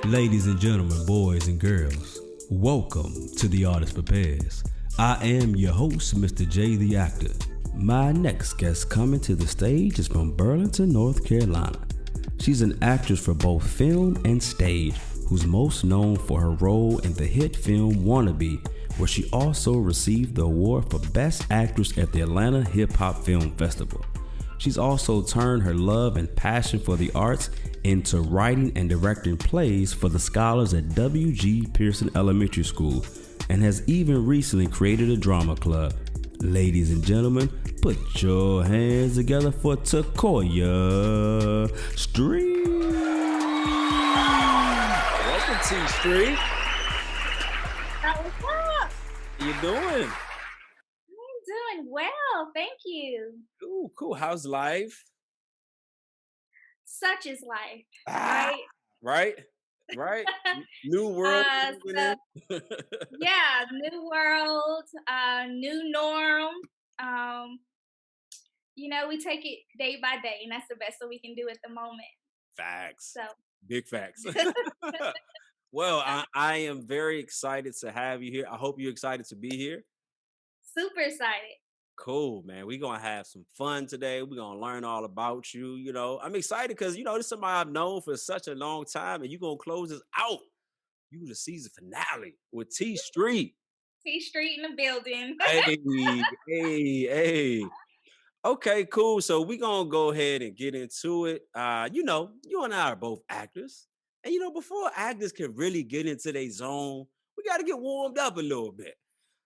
Ladies and gentlemen, boys and girls, welcome to The Artist Prepares. I am your host, Mr. J the Actor. My next guest coming to the stage is from Burlington, North Carolina. She's an actress for both film and stage, who's most known for her role in the hit film Wannabe, where she also received the award for Best Actress at the Atlanta Hip Hop Film Festival. She's also turned her love and passion for the arts into writing and directing plays for the scholars at W.G. Pearson Elementary School, and has even recently created a drama club. Ladies and gentlemen, put your hands together for Taquoia Street. Welcome to Street. What's up? How you doing? I'm doing well, thank you. Ooh, cool. How's life? Such is life, Ah, right? right. New world. So, yeah, new world, new norm. Um, we take it day by day, and that's the best that we can do at the moment. Facts. So, Big facts. Well, I am very excited to have you here. I hope you're excited to be here. super excited. Cool, man. We're gonna have some fun today. We're gonna learn all about you. I'm excited because this is somebody I've known for such a long time, and you're gonna close this out. You the season finale with T Street. T Street in the building. Hey. Okay, cool. So we're gonna go ahead and get into it. You and I are both actors. And before actors can really get into their zone, we gotta get warmed up a little bit.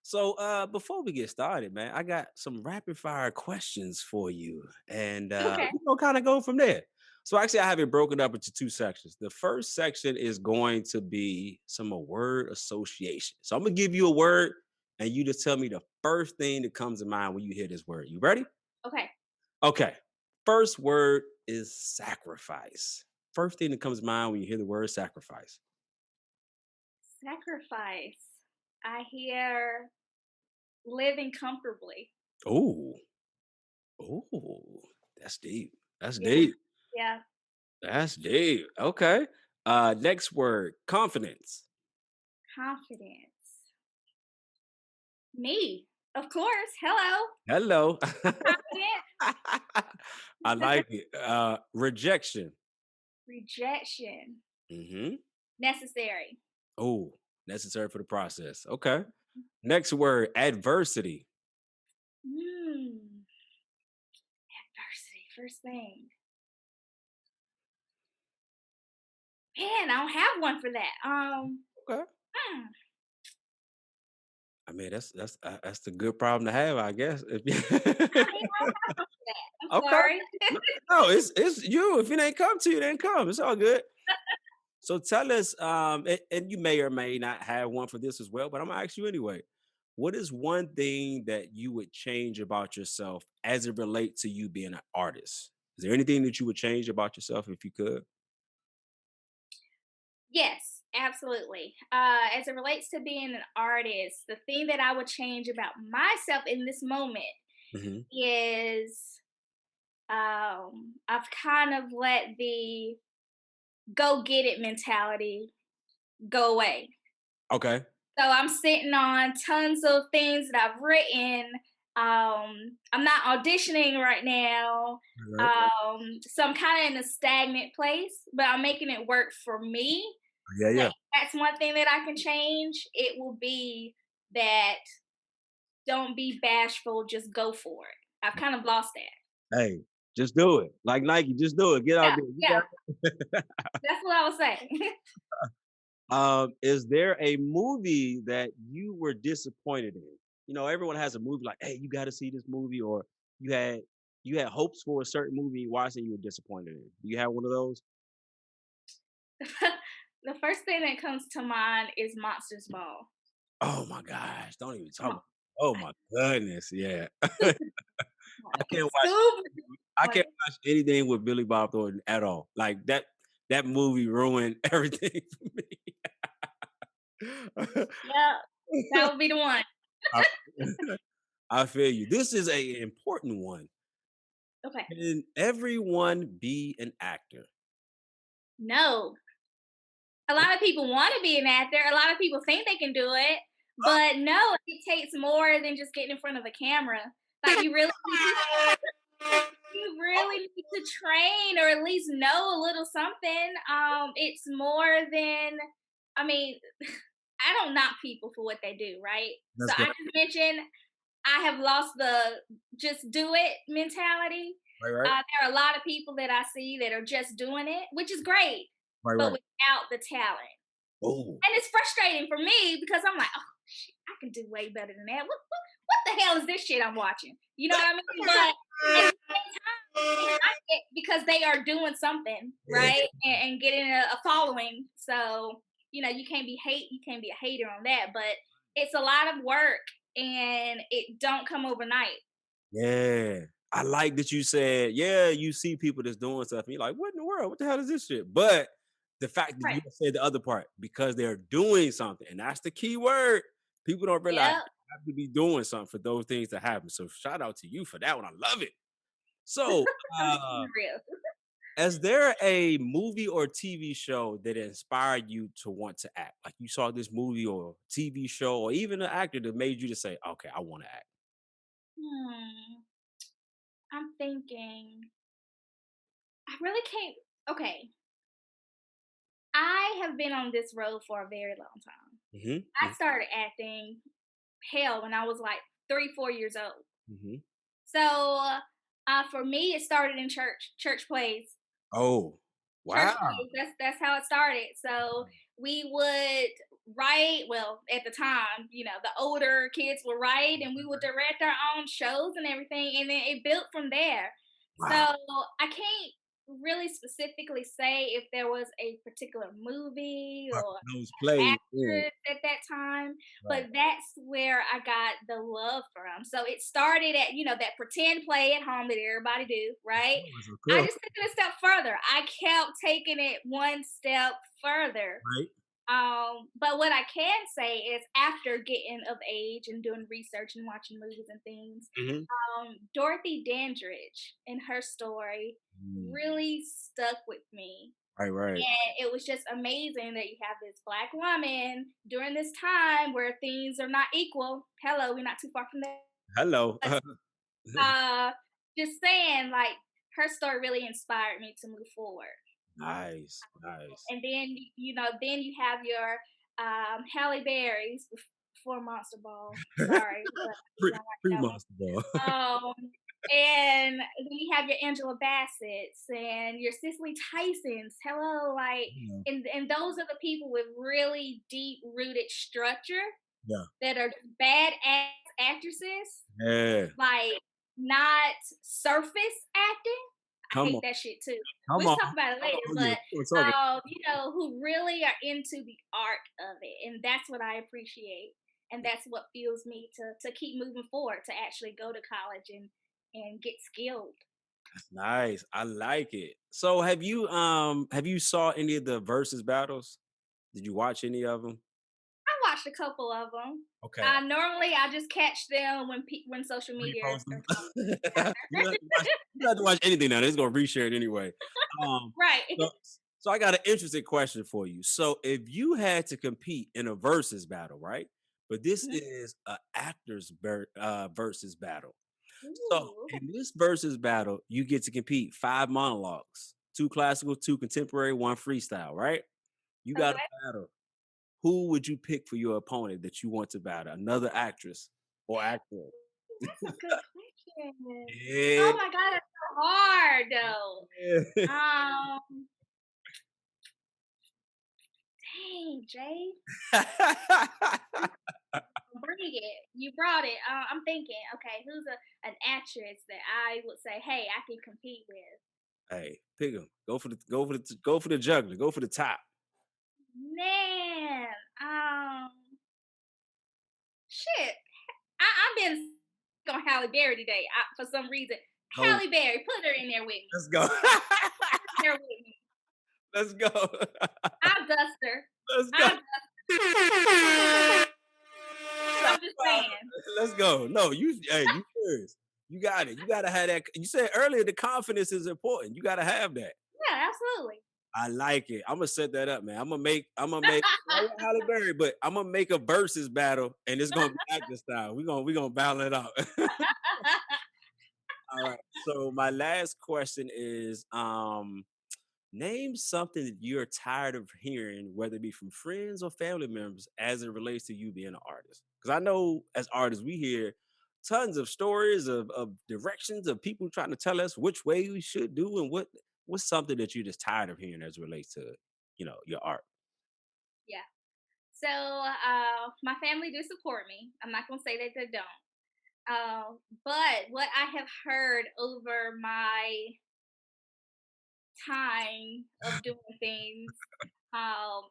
So before we get started, man, I got some rapid fire questions for you. And Okay. we're gonna kind of go from there. So actually I have it broken up into two sections. The first section is going to be some word association. So I'm gonna give you a word and you just tell me the first thing that comes to mind when you hear this word. You ready? Okay. Okay. First word is sacrifice. First thing that comes to mind when you hear the word sacrifice. Sacrifice. I hear living comfortably. Oh, that's deep. That's Yeah. deep. Yeah. That's deep. Okay. Next word, confidence. Confidence. Me, of course. Hello. Hello. Confident. I like it. Rejection. Rejection. Mm-hmm. Necessary. Oh, necessary for the process. Okay. Next word, adversity. Adversity. First thing. Man, I don't have one for that. Okay. Hmm. I mean, that's the good problem to have, I guess. I mean, I don't have one for that. I'm Okay. sorry. No, it's you. If it ain't come to you, it ain't come. It's all good. So tell us, and you may or may not have one for this as well, but I'm gonna ask you anyway. What is one thing that you would change about yourself as it relates to you being an artist? Is there anything that you would change about yourself if you could? Yes, absolutely. As it relates to being an artist, the thing that I would change about myself in this moment Hmm. is I've kind of let the go get it mentality go away. Okay. So I'm sitting on tons of things that I've written. I'm not auditioning right now. All right. So I'm kind of in a stagnant place, but I'm making it work for me. Yeah. Like, that's one thing that I can change. It will be that don't be bashful, just go for it. I've kind of lost that. Hey, just do it. Like Nike, just do it. Get out Yeah, there. You yeah, got that's what I was saying. Is there a movie that you were disappointed in? Everyone has a movie like, hey, you got to see this movie, or you had you had hopes for a certain movie, you watched and you were disappointed in. Do you have one of those? The first thing that comes to mind is Monsters Ball. Oh my gosh, don't even Come talk on, about oh my goodness, yeah. super I can't disappointed. watch Super I can't disappointed. watch anything with Billy Bob Thornton at all. Like that movie ruined everything for me. Yeah, that would be the one. I, I feel you. This is a important one. Okay. Can everyone be an actor? No. A lot of people want to be an actor. A lot of people think they can do it, but no, it takes more than just getting in front of a camera. Like you really need to train or at least know a little something. It's more than, I mean, I don't knock people for what they do, right? That's So I good. just mentioned I have lost the just do it mentality. Right. There are a lot of people that I see that are just doing it, which is great, but Right. without the talent. Oh. And it's frustrating for me because I'm like, oh, shit, I can do way better than that. What the hell is this shit I'm watching? You know what I mean? But at the same time, they like it because they are doing something, right? And getting a following. So, you can't be a hater on that, but it's a lot of work and it don't come overnight. Yeah. I like that you said, yeah, you see people that's doing stuff and you're like, what in the world? What the hell is this shit? But the fact that you Right. said the other part, because they're doing something, and that's the key word. People don't realize Yep. you have to be doing something for those things to happen. So shout out to you for that one. I love it. So I'm just keeping it real. is there a movie or TV show that inspired you to want to act? Like you saw this movie or TV show or even an actor that made you to say, okay, I want to act. Hmm. I'm thinking. I really can't. Okay. I have been on this road for a very long time. I Mm-hmm. started acting, hell, when I was like 3, 4 years old. Mm-hmm. So for me, it started in church plays. Oh, Church wow. plays. That's how it started. So we would write. Well, at the time, the older kids would write, and we would direct our own shows and everything, and then it built from there. So Wow. I can't really specifically say if there was a particular movie or Those plays. Yeah. actress at that time, Right. but that's where I got the love from. So it started at, that pretend play at home that everybody do, right? Of I course. just took it a step further. I kept taking it one step further. Right. But what I can say is after getting of age and doing research and watching movies and things, Mm-hmm. Dorothy Dandridge and her story really stuck with me. Right. And it was just amazing that you have this Black woman during this time where things are not equal. Hello, we're not too far from that. Hello. But, just saying, like, her story really inspired me to move forward. Nice. And then, then you have your Halle Berry's before Monster Ball. Sorry, but Free, I don't like free that one. monster ball. And then you have your Angela Bassett's and your Cicely Tyson's. Hello, like, and those are the people with really deep rooted structure Yeah. that are bad ass actresses, Yeah. like not surface acting. I Come hate on. that shit too. Come We'll on. talk about it later, Oh, yeah. but We're talking. who really are into the art of it, and that's what I appreciate, and that's what fuels me to keep moving forward, to actually go to college and get skilled. Nice. I like it. So have you saw any of the versus battles? Did you watch any of them? I watched a couple of them. Okay. Normally, I just catch them when social media. Repost them. You don't have to watch anything now. It's gonna reshare it anyway. Right. So I got an interesting question for you. So if you had to compete in a versus battle, right? But this is a actors versus battle. So Ooh. in this versus battle, you get to compete 5 monologues, 2 classical, 2 contemporary, 1 freestyle, right? You got to Okay. battle. Who would you pick for your opponent that you want to battle? Another actress or actor? That's a good question. Yeah. Oh my god, it's so hard though. Dang, Jay. Bring it. You brought it. I'm thinking, okay, who's an actress that I would say, hey, I can compete with? Hey, pick him. Go for the juggler. Go for the top. Man, shit. I've been on Halle Berry today for some reason. Oh, Halle Berry, put her in there with me. let's go. Put her with me. Let's go. I'll dust her. Let's go. I'll dust her. I'm just saying. Let's go. No, you first. You got it. You gotta have that. You said earlier the confidence is important. You gotta have that. Yeah, absolutely. I like it. I'm gonna set that up, man. I'm gonna make not with Halle Berry, but I'm gonna make a versus battle, and it's gonna be acting style. We gonna battle it out. All right. So my last question is, name something that you're tired of hearing, whether it be from friends or family members, as it relates to you being an artist. Because I know as artists, we hear tons of stories of directions of people trying to tell us which way we should do and what's something that you're just tired of hearing as it relates to, your art. Yeah. So my family do support me. I'm not gonna say that they don't. But what I have heard over my time of doing things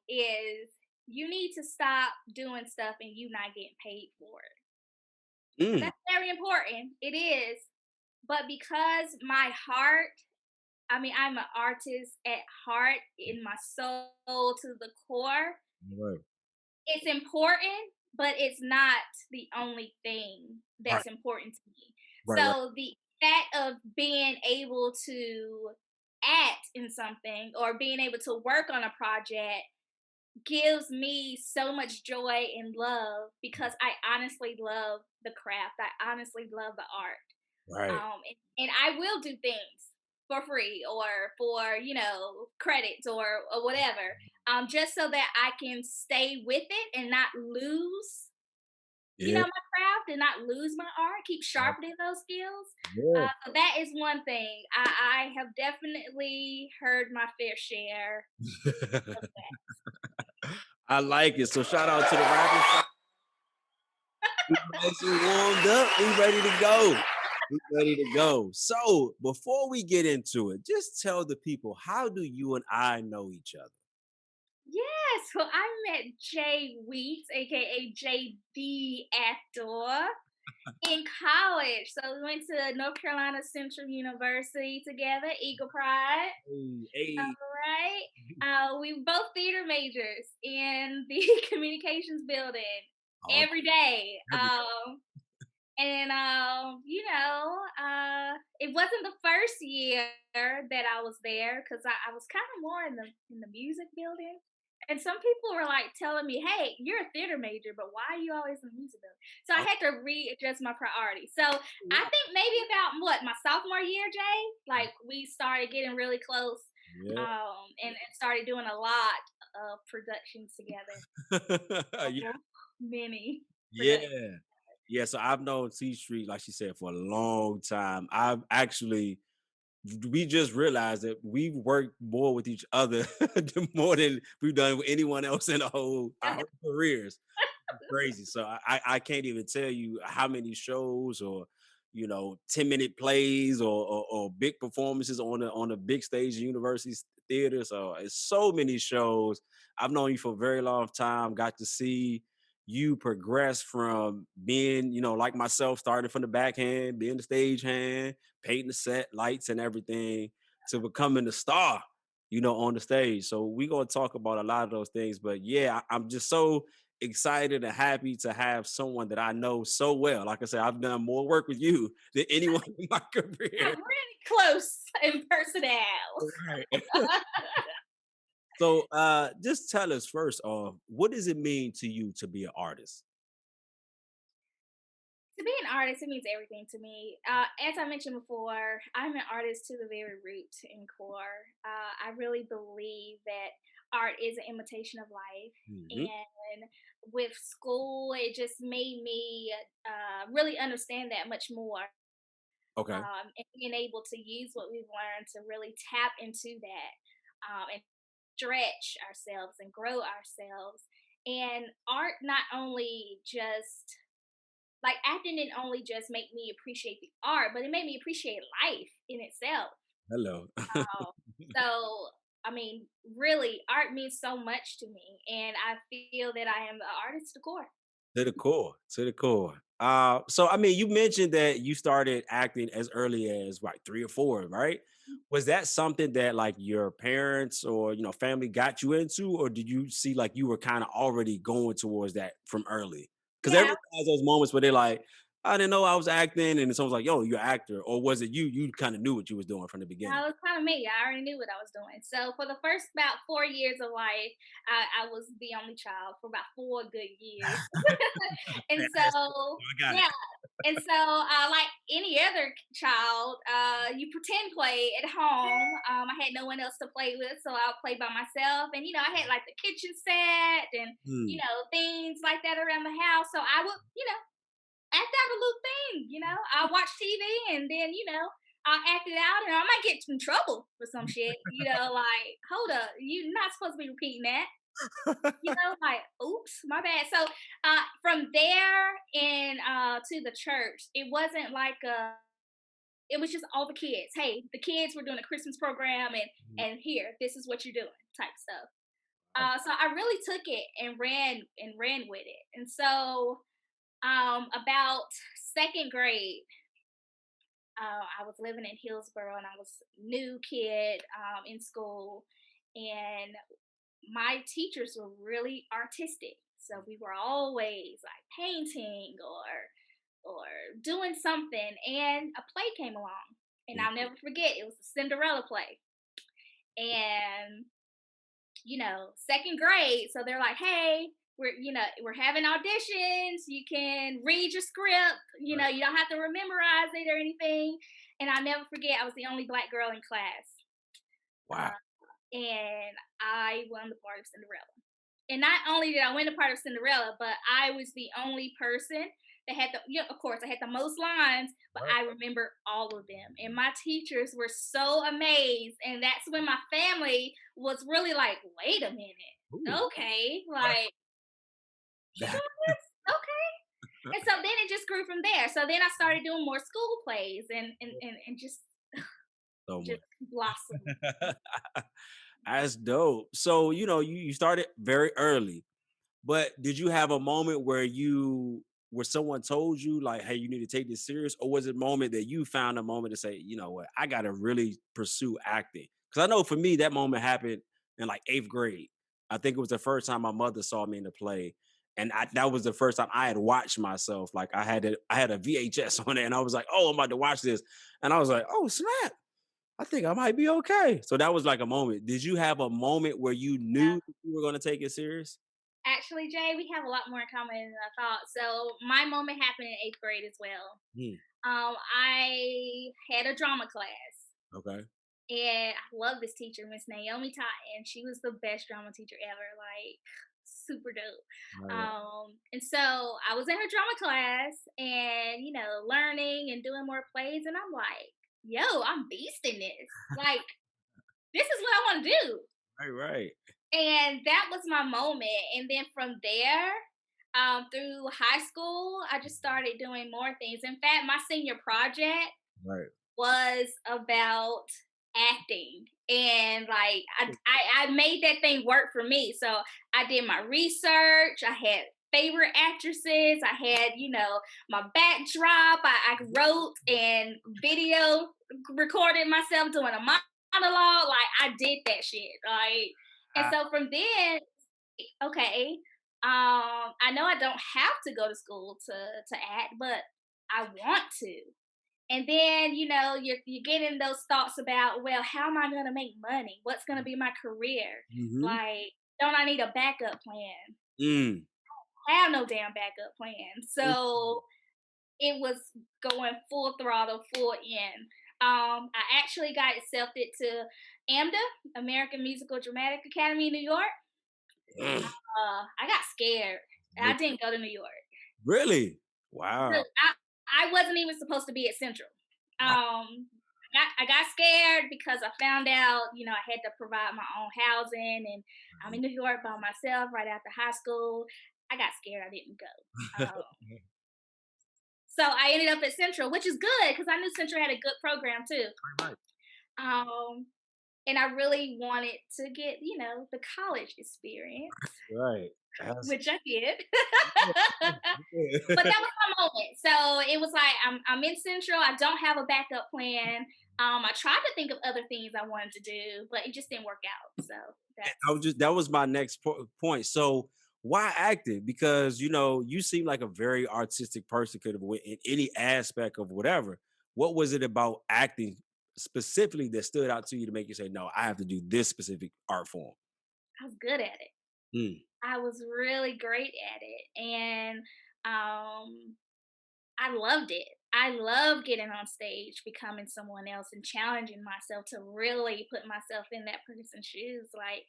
is you need to stop doing stuff and you not getting paid for it. And Mm, that's very important. It is. But because my heart, I mean, I'm an artist at heart, in my soul to the core. right, It's important, but it's not the only thing right, that's important to me. right, right. So the fact of being able to act in something or being able to work on a project gives me so much joy and love because I honestly love the craft. I honestly love the art. Right. And I will do things for free or for, credits or whatever, just so that I can stay with it and not lose, Yeah. my craft and not lose my art, keep sharpening those skills. Yeah. So that is one thing. I have definitely heard my fair share of that. I like it. So shout out to the rappers. We nice and warmed up. We ready to go. We ready to go. So before we get into it, just tell the people, how do you and I know each other? Yes, well, I met Jay Weeks, aka JD Actor, in college. So we went to North Carolina Central University together, Eagle Pride. Hey, All hey. right. We were both theater majors in the communications building Oh, every day. every- And it wasn't the first year that I was there because I was kind of more in the music building. And some people were like telling me, "Hey, you're a theater major, but why are you always in the music building?" So I oh, had to readjust my priorities. So I think maybe about what my sophomore year, Jay, like we started getting really close, yeah. and started doing a lot of productions together. Yeah. Couple, many productions. Yeah. Yeah. So I've known T Street, like she said, for a long time. I've actually we just realized that we've worked more with each other more than we've done with anyone else in our whole careers. Crazy. So I can't even tell you how many shows or 10-minute plays or big performances on a big stage in universities theater. So it's so many shows. I've known you for a very long time. Got to see you progress from being, like myself, starting from the backhand, being the stage hand, painting the set, lights and everything, to becoming the star, on the stage. So we're gonna talk about a lot of those things. But yeah, I'm just so excited and happy to have someone that I know so well. Like I said, I've done more work with you than anyone in my career. Got really close in personnel. Right. So just tell us first off, what does it mean to you to be an artist? To be an artist, it means everything to me. As I mentioned before, I'm an artist to the very root and core. I really believe that art is an imitation of life. Mhm. And with school, it just made me really understand that much more. Okay. And being able to use what we've learned to really tap into that, and stretch ourselves and grow ourselves. And art not only just like acting didn't only just make me appreciate the art, but it made me appreciate life in itself. Hello. Um, so, I mean, really, art means so much to me, and I feel that I am the artist to the core. To the core, to the core. So I mean, you mentioned that you started acting as early as like 3 or 4, right? Was that something that like your parents or family got you into, or did you see like you were kind of already going towards that from early? Because Yeah, everyone has those moments where they're like, I didn't know I was acting, and someone was like, "Yo, you're an actor," or was it you? You kind of knew what you was doing from the beginning. That was kind of me. I already knew what I was doing. So for the first about 4 years of life, I was the only child for about 4 good years. And so, I got it. yeah. And so, like any other child, you pretend play at home. I had no one else to play with, so I'll play by myself. And, I had like the kitchen set and, Hmm. things like that around the house. So I would, act out a little thing, I watch TV and then, I'll act it out and I might get in trouble for some shit, like, hold up, you're not supposed to be repeating that. Like, oops, my bad. So from there and to the church, it wasn't like it was just all the kids. Hey, the kids were doing a Christmas program and here, this is what you're doing type stuff. So I really took it and ran with it. And so about second grade, I was living in Hillsboro and I was new kid in school, and my teachers were really artistic. So we were always like painting or doing something, and a play came along, and I'll never forget. It was the Cinderella play, and second grade. So they're like, hey, we're having auditions. You can read your script. You don't have to memorize it or anything. And I'll never forget, I was the only Black girl in class. Wow. And I won the part of Cinderella. And not only did I win the part of Cinderella, but I was the only person that had of course, I had the most lines, but I remember all of them. And my teachers were so amazed. And that's when my family was really like, wait a minute. Ooh. Okay. Like, you doing this? Okay. And so then it just grew from there. So then I started doing more school plays and just, So just blossomed. that's dope. So, you started very early, but did you have a moment where someone told you like, hey, you need to take this serious? Or was it a moment that you found a moment to say, you know what, I gotta really pursue acting? Because I know for me, that moment happened in like 8th grade. I think it was the first time my mother saw me in the play. And that was the first time I had watched myself. Like I had a VHS on it, and I was like, "Oh, I'm about to watch this," and I was like, "Oh snap! I think I might be okay." So that was like a moment. Did you have a moment where you knew that you were going to take it serious? Actually, Jay, we have a lot more in common than I thought. So my moment happened in 8th grade as well. Hmm. I had a drama class, Okay. and I love this teacher, Miss Naomi Totten. She was the best drama teacher ever, like super dope. All right. And so I was in her drama class, and learning and doing more plays, and I'm like, yo, I'm beasting this. Like, this is what I want to do. Right. Right. And that was my moment. And then from there, through high school, I just started doing more things. In fact, my senior project Right. was about acting. And like I made that thing work for me. So I did my research. I had favorite actresses. I had, my backdrop. I wrote and video recorded myself doing a monologue. Like, I did that shit. Like, and so from then, okay, I know I don't have to go to school to act, but I want to. And then, you're getting those thoughts about, well, how am I gonna make money? What's gonna be my career? Mm-hmm. Like, don't I need a backup plan? Mm. I have no damn backup plan. So it was going full throttle, full in. I actually got accepted to AMDA, American Musical Dramatic Academy in New York. Mm. I got scared. I didn't go to New York. Really? Wow. I wasn't even supposed to be at Central. Wow. I got scared because I found out, I had to provide my own housing, and I'm in New York by myself right after high school. I got scared. I didn't go. So I ended up at Central, which is good because I knew Central had a good program too. Right. Um, and I really wanted to get, the college experience, Right. which I did. But that was my moment. So it was like I'm in Central. I don't have a backup plan. I tried to think of other things I wanted to do, but it just didn't work out. So that was my next point. So Why acting? Because you seem like a very artistic person, could have went in any aspect of whatever. What was it about acting specifically that stood out to you to make you say, no, I have to do this specific art form? I was good at it. Mm. I was really great at it, and I loved it. I love getting on stage, becoming someone else, and challenging myself to really put myself in that person's shoes. Like,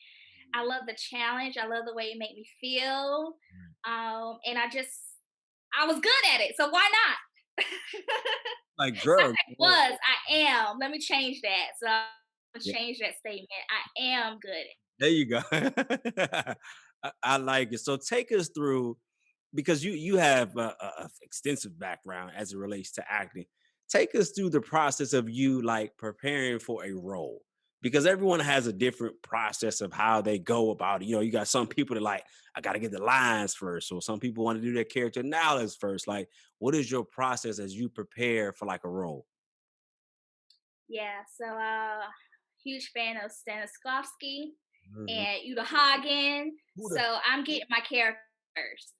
I love the challenge. I love the way it made me feel. And I was good at it. So why not? Like, Not girl, I was, I am. Let me change that. So I'm yeah, change that statement. I am good. there you go. I like it. So take us through, because you have a extensive background as it relates to acting. Take us through the process of you like preparing for a role, because everyone has a different process of how they go about it. You got some people that like, I got to get the lines first, or some people want to do their character analysis first. Like, what is your process as you prepare for like a role? Yeah, so huge fan of Stanislavski Mhm. and Uta Hagen. Who the So I'm getting my characters.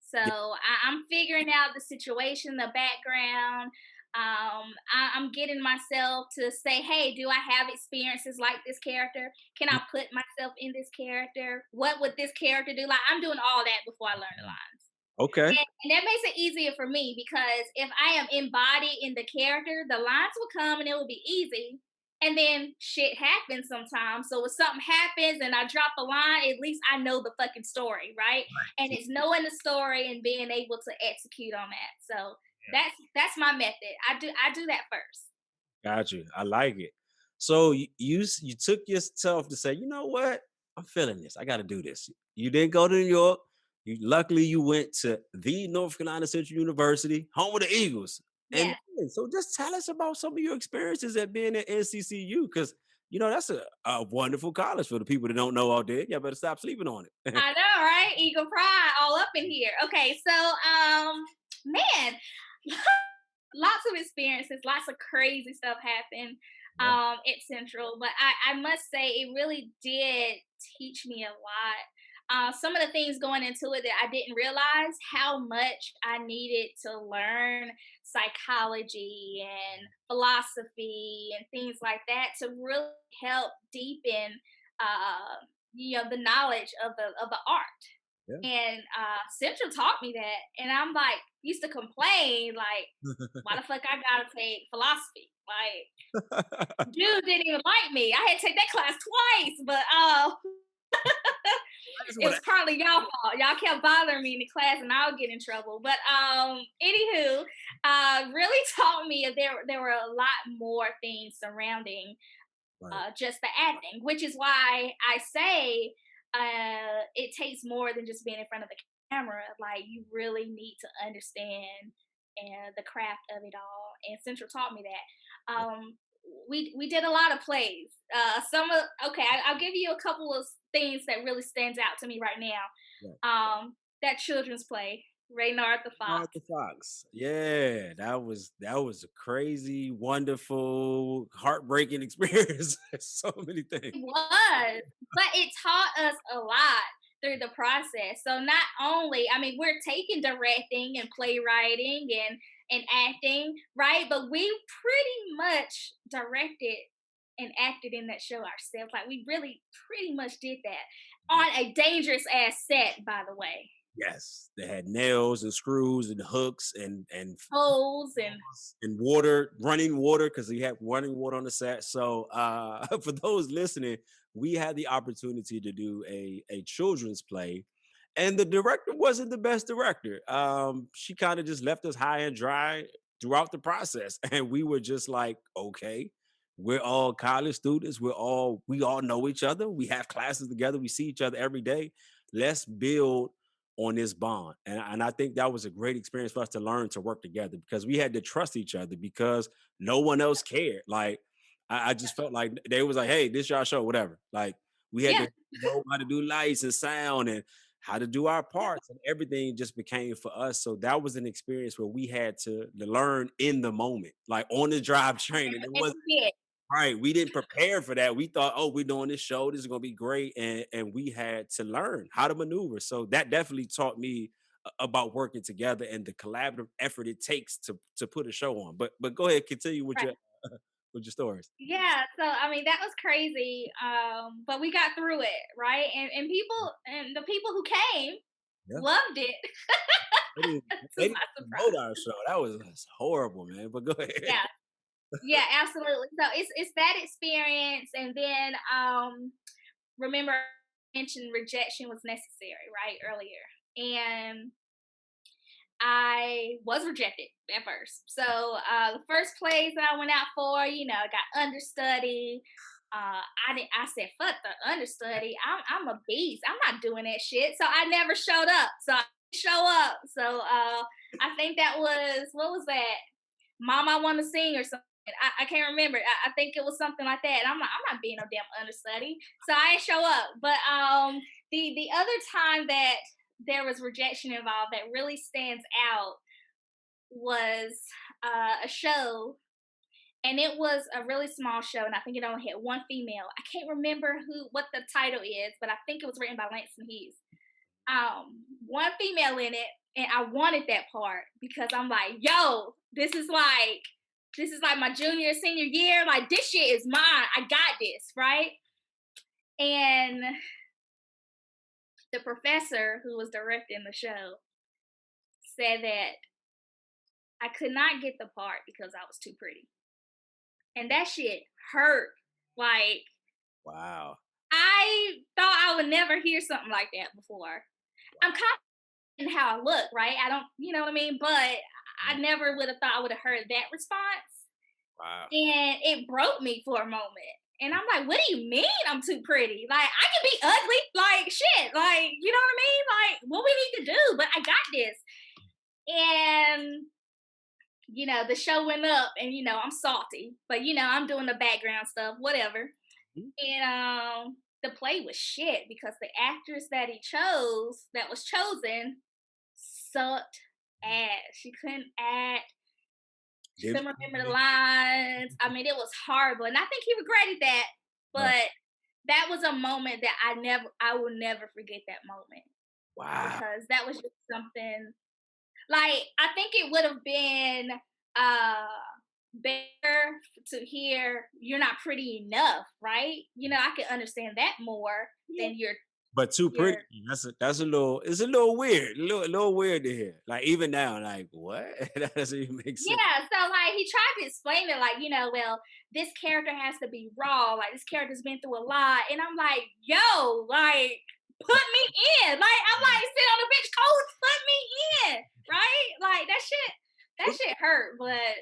So Yeah. I'm figuring out the situation, the background. I'm getting myself to say, hey, do I have experiences like this character? Can I put myself in this character? What would this character do? Like, I'm doing all that before I learn the lines. Okay. And that makes it easier for me because if I am embodied in the character, the lines will come and it will be easy. And then shit happens sometimes. So if something happens and I drop a line, at least I know the fucking story, right? And it's knowing the story and being able to execute on that. So that's my method. I do that first. Got you. I like it. So you took yourself to say, you know what? I'm feeling this. I got to do this. You didn't go to New York. Luckily you went to the North Carolina Central University, home of the Eagles. And Yeah. so just tell us about some of your experiences at being at NCCU, because that's a wonderful college for the people that don't know out there. Yeah, better stop sleeping on it. I know, right? Eagle pride all up in here. Okay, so man, lots of experiences, lots of crazy stuff happened Yeah. at Central, but I must say it really did teach me a lot. Some of the things going into it that I didn't realize how much I needed to learn psychology and philosophy and things like that to really help deepen the knowledge of the art. Yeah. And Central taught me that, and I'm like used to complain like, why the fuck I gotta take philosophy? Like, dude didn't even like me. I had to take that class twice, but I just it want was partly y'all fault. Y'all kept bothering me in the class, and I would get in trouble. But anywho, really taught me there were a lot more things surrounding right. just the acting, which is why I say it takes more than just being in front of the camera. Like, you really need to understand and the craft of it all. And Central taught me that. We did a lot of plays. I'll give you a couple of things that really stands out to me right Yeah. now. That children's play, Reynard the Fox. Arthur Fox. Yeah, that was a crazy, wonderful, heartbreaking experience. So many things. It was, but it taught us a lot through the process. So not only, I mean, we're taking directing and playwriting and acting, right? But we pretty much directed and acted in that show ourselves. Like, we really pretty much did that on a dangerous ass set, by the way. Yes, they had nails and screws and hooks Holes and and water, running water, because we had running water on the set. So for those listening, we had the opportunity to do a children's play, and the director wasn't the best director. She kind of just left us high and dry throughout the process, and we were just like, okay, we're all college students. We all know each other. We have classes together. We see each other every day. Let's build on this bond. And I think that was a great experience for us to learn to work together, because we had to trust each other because no one else cared. Like, I just felt like they was like, hey, this y'all show, whatever. Like, we had yeah, to know how to do lights and sound and how to do our yeah, parts, and everything just became for us. So that was an experience where we had to learn in the moment, like on the job training. It and was we did. Right. We didn't prepare for that. We thought, oh, we're doing this show. This is gonna be great. And we had to learn how to maneuver. So that definitely taught me about working together and the collaborative effort it takes to put a show on. But go ahead, continue with Right. your with your stories. Yeah, so I mean that was crazy. But we got through it, right? And people and the people who came Yeah. loved it. They didn't, To they my didn't promote surprise. our show. That was that's horrible, man. But go ahead. Yeah. Yeah, absolutely. So it's that experience, and then remember I mentioned rejection was necessary, right, earlier, and I was rejected at first. So the first place that I went out for, I got understudy. I said, fuck the understudy. I'm a beast. I'm not doing that shit. So I never showed up. So I didn't show up. So I think that was, what was that? Mom, I want to sing or something. I can't remember. I think it was something like that. And I'm like, I'm not being no damn understudy. So I didn't show up. But the other time that there was rejection involved that really stands out was a show, and it was a really small show, and I think it only had one female. I can't remember what the title is, but I think it was written by Langston Hughes. One female in it, and I wanted that part because I'm like, yo, this is like my junior senior year. Like, this shit is mine. I got this, right? And the professor who was directing the show said that I could not get the part because I was too pretty. And that shit hurt. Like, Wow. I thought I would never hear something like that before. I'm confident in how I look, right? I don't, you know what I mean? But I never would have thought I would have heard that response. Wow. And it broke me for a moment. And I'm like, what do you mean I'm too pretty? Like, I can be ugly, like shit. Like, you know what I mean? Like, what we need to do, but I got this. And the show went up, and I'm salty, but I'm doing the background stuff, whatever. And the play was shit because the actress that was chosen, sucked ass. She couldn't act. She couldn't remember the lines. I mean, it was horrible, and I think he regretted that. But that was a moment that I will never forget that moment. Wow. Because that was just something. Like, I think it would have been better to hear you're not pretty enough, right? I can understand that more than you're. But too pretty. That's it's a little weird. A little weird to hear. Like even now, like what? That doesn't even make sense. Yeah, so like he tried to explain it like, well, this character has to be raw, like this character's been through a lot. And I'm like, yo, like put me in. Like I'm like, sit on the bench, coach, put me in. Right? Like that shit hurt, but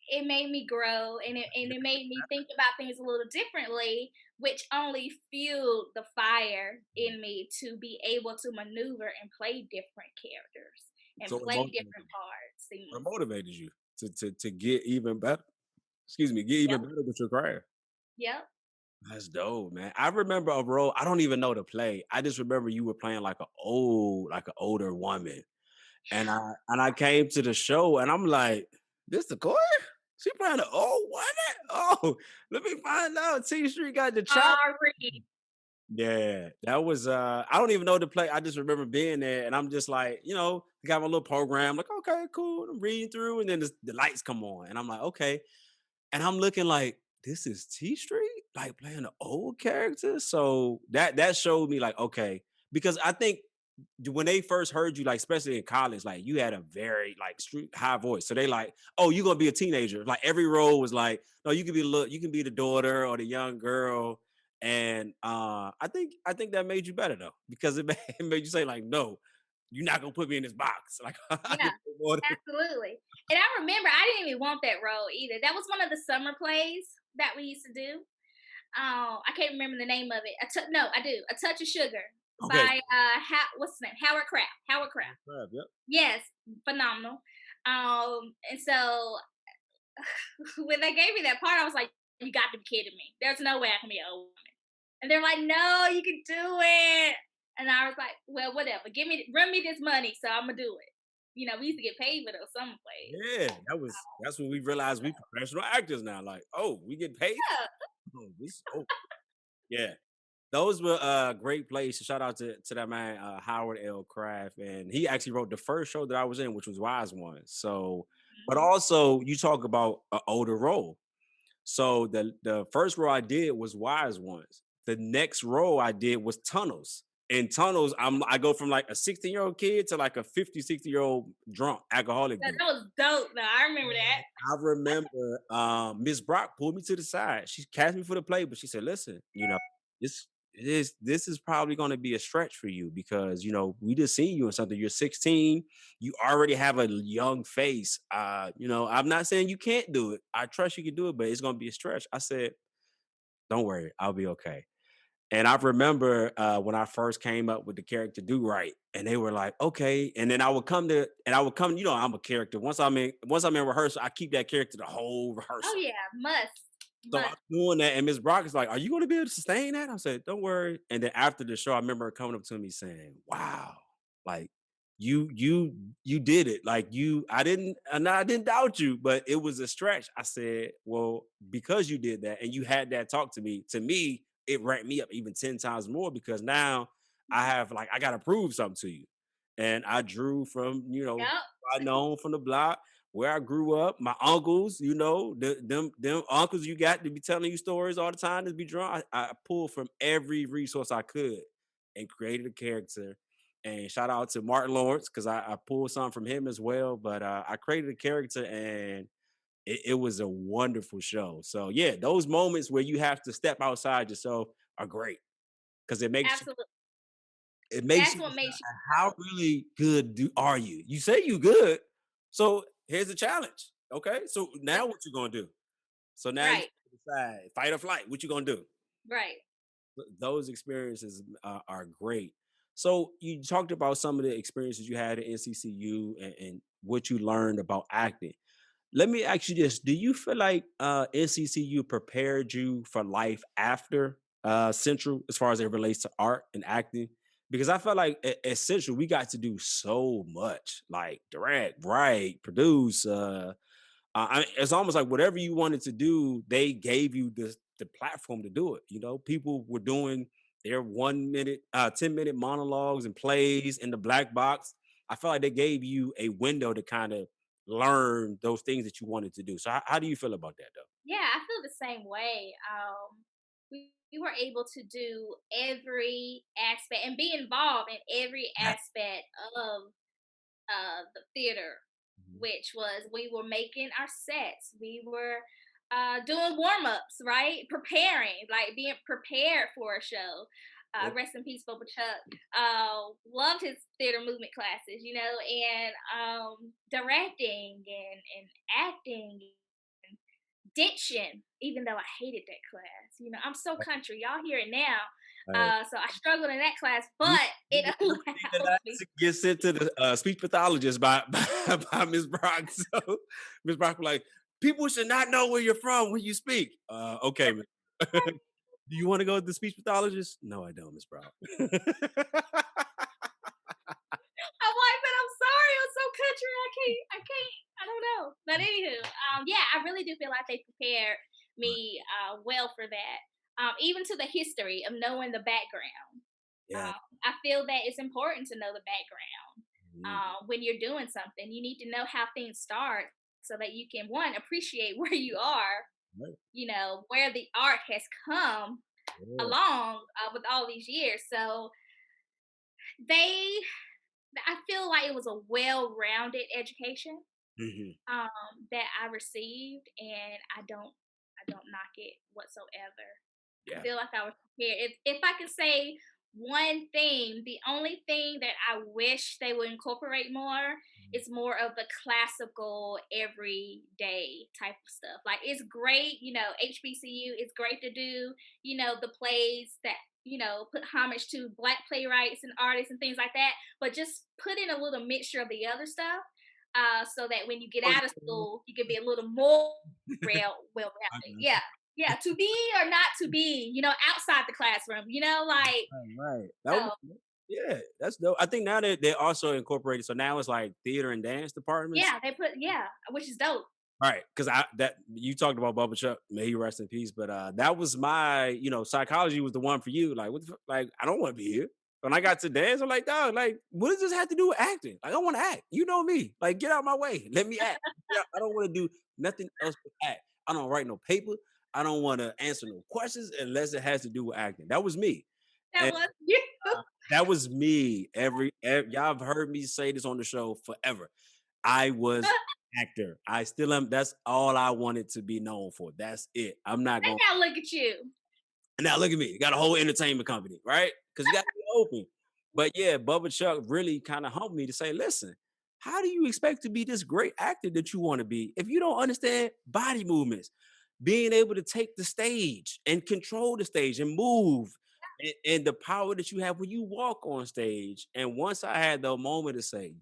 it made me grow, and it made me think about things a little differently, which only fueled the fire in me to be able to maneuver and play different characters and So play different parts. what motivated you to get even better? Excuse me, get even Yep. better with your craft. Yep. That's dope, man. I remember a role. I don't even know the play. I just remember you were playing like an older woman, and I came to the show, and I'm like, this Taquoia? She playing an old woman? Oh, let me find out. T Street got the chop. Sorry. Yeah, that was I don't even know the play. I just remember being there, and I'm just like, got my little program, like, okay, cool. I'm reading through, and then the lights come on, and I'm like, okay. And I'm looking like, this is T Street, like playing an old character. So that showed me like, okay, because I think when they first heard you, like especially in college, like you had a very like street high voice. So they like, oh, you're gonna be a teenager. Like every role was like, no, you can be the daughter or the young girl. And I think that made you better though, because it made you say like, no, you're not gonna put me in this box. Like I Yeah, get more than- absolutely. And I remember I didn't even want that role either. That was one of the summer plays that we used to do. I can't remember the name of it. No, I do. A Touch of Sugar Okay. by what's his name? Howard Kraft. Howard Kraft. Yep. Yes, phenomenal. And so when they gave me that part, I was like, "You got to be kidding me! There's no way I can be an old woman." And they're like, "No, you can do it." And I was like, "Well, whatever. Run me this money, so I'm gonna do it." We used to get paid for those summer plays. Yeah, that's when we realized we professional actors now. Like, oh, we get paid. Yeah. Oh, yeah. Those were great plays. So shout out to that man Howard L. Kraft, and he actually wrote the first show that I was in, which was Wise Ones. So, but Mhm. also you talk about an older role. So the first role I did was Wise Ones. The next role I did was Tunnels. In Tunnels, I go from like a 16-year-old kid to like a 50, 60-year-old drunk alcoholic That dude. was dope. No, I remember that. I remember Miss Brock pulled me to the side. She cast me for the play, but she said, "Listen, this is probably going to be a stretch for you because we just seen you in something. You're 16. You already have a young face. I'm not saying you can't do it. I trust you can do it, but it's going to be a stretch." I said, "Don't worry, I'll be okay." And I remember when I first came up with the character Do Right, and they were like, "Okay." And then I would come. I'm a character. Once I'm in rehearsal, I keep that character the whole Oh rehearsal. yeah, must, So I'm must. doing that, and Miss Brock is like, "Are you going to be able to sustain that?" I said, "Don't worry." And then after the show, I remember her coming up to me saying, "Wow, like you did it. Like I didn't doubt you, but it was a stretch." I said, "Well, because you did that and you had that talk to me, it ranked me up even 10 times more because now I got to prove something to you." And I drew from Yep. I known from the block where I grew up, my uncles, them uncles you got to be telling you stories all the time to be drawn. I pulled from every resource I could and created a character. And shout out to Martin Lawrence because I pulled some from him as well. But I created a character and it was a wonderful show. So yeah, those moments where you have to step outside yourself are great because Absolutely. it makes That's you what decide makes you how grow. really good are you. You say you good, so here's a challenge. Okay, so now what you gonna do? So now you Right. decide fight or flight. What you gonna do? Right. Those experiences are great. So you talked about some of the experiences you had at NCCU and what you learned about acting. Let me ask you this: do you feel like NCCU prepared you for life after Central, as far as it relates to art and acting? Because I felt like at Central we got to do so much, like direct, write, produce. It's almost like whatever you wanted to do, they gave you the platform to do it. People were doing their 1 minute, 10-minute monologues and plays in the black box. I felt like they gave you a window to kind of learn those things that you wanted to do. So how do you feel about that though? Yeah, I feel the same way. We were able to do every aspect and be involved in every Yeah. aspect of the theater, Mhm. which was we were making our sets, we were doing warm ups, right? Preparing, like being prepared for a show. Yep. Rest in peace, Boba Chuck. Loved his theater movement classes, and directing and acting, diction, even though I hated that class. I'm so country. Y'all hear it now. Right. So I struggled in that class, You, but you it the first thing that allowed I me. get sent to the speech pathologist by by Miss Brock. So Miss Brock was like, people should not know where you're from when you speak. Okay, Miss. Do you want to go to the speech pathologist? No, I don't, Miss Brock. I'm like, but I'm sorry, I'm so country. I can't. I don't know. But anywho, yeah, I really do feel like they prepared me well for that. Even to the history of knowing the background. Yeah. I feel that it's important to know the background Mhm. when you're doing something. You need to know how things start so that you can one appreciate where you are. Right. Where the art has come Yeah. along with all these years. So they, I feel like it was a well-rounded education Mhm. that I received, and I don't knock it whatsoever. I Yeah. feel like I was prepared. If I could say one thing, the only thing that I wish they would incorporate more is more of the classical everyday type of stuff. Like it's great, HBCU, it's great to do, the plays that, put homage to black playwrights and artists and things like that, but just put in a little mixture of the other stuff. So that when you get out of school, you can be a little more I well-rounded. got Yeah, you. yeah, to be or not to be, outside the classroom, like Right. That was so. Yeah, that's dope. I think now that they're also incorporated, so now it's like theater and dance departments. Yeah, which is dope. Right, because I that you talked about Bubba Chuck, may he rest in peace. But that was my, psychology was the one for you. Like, what the like, I don't want to be here. When I got to dance, I'm like, dog, like, what does this have to do with acting? Like, I want to act. You know me. Like, get out my way. Let me act. Yeah, I don't want to do nothing else but act. I don't write no paper. I don't want to answer no questions unless it has to do with acting. That was me. That And was you. that was me. Y'all have heard me say this on the show forever. I was actor. I still am. That's all I wanted to be known for. That's it. I'm not And going. now look at you. Now look at me. Got a whole entertainment company, right? Because you got to be open. But yeah, Bubba Chuck really kind of helped me to say, listen, how do you expect to be this great actor that you want to be if you don't understand body movements, being able to take the stage and control the stage and move, and the power that you have when you walk on stage. And once I had the moment to say,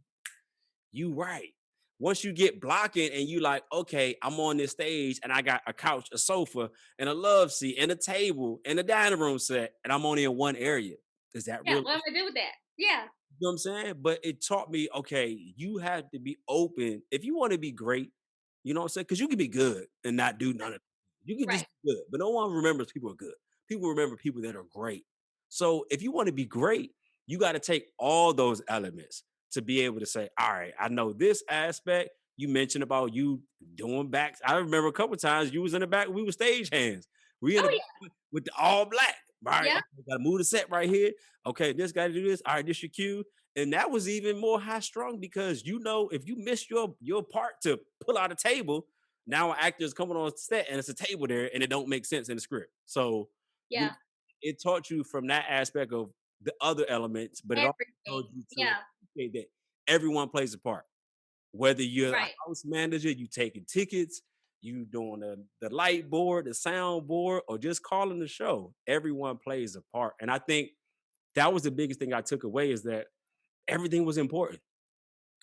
you right. Once you get blocking and you like, okay, I'm on this stage and I got a couch, a sofa, and a love seat, and a table, and a dining room set, and I'm only in one area. Is that Yeah, real? what am I do with that? Yeah, You know what I'm saying? But it taught me, okay, you have to be open. If you want to be great, you know what I'm saying? Because you can be good and not do none of it. You can just right. be good. But no one remembers people are good. People remember people that are great. So if you want to be great, you got to take all those elements to be able to say, all right, I know this aspect. You mentioned about you doing backs. I remember a couple times you was in the back, we were stage hands. We in the Oh back with the all black. All right, yeah, yeah, okay, gotta move the set right here. Okay, this got to do this. All right, this your cue. And that was even more high strung because if you miss your part to pull out a table, now an actor is coming on set and it's a table there and it don't make sense in the script. So yeah. it taught you from that aspect of the other elements, but it also Everything. taught you to Yeah, appreciate that everyone plays a part. Whether you're a right. house manager, you taking tickets, you doing the light board, the sound board, or just calling the show, everyone plays a part. And I think that was the biggest thing I took away is that everything was important.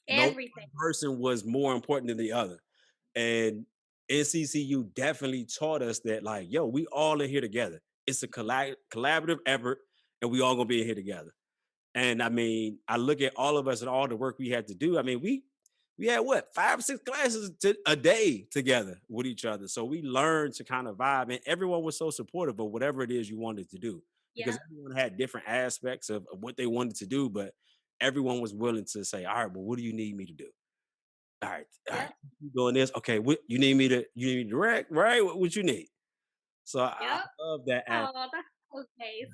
No one Everything. person was more important than the other. And NCCU definitely taught us that, like, yo, we all in here together. It's a collaborative effort, and we all gonna be in here together. And I mean, I look at all of us and all the work we had to do. I mean, we had what 5 or 6 classes a day together with each other. So we learned to kind of vibe, and everyone was so supportive of whatever it is you wanted to do because Yeah, everyone had different aspects of what they wanted to do, but everyone was willing to say, all right, well, what do you need me to do? All right, yep, you doing this? Okay, what you need me to direct, right? What you need? So I yep. love that Oh, that's those days.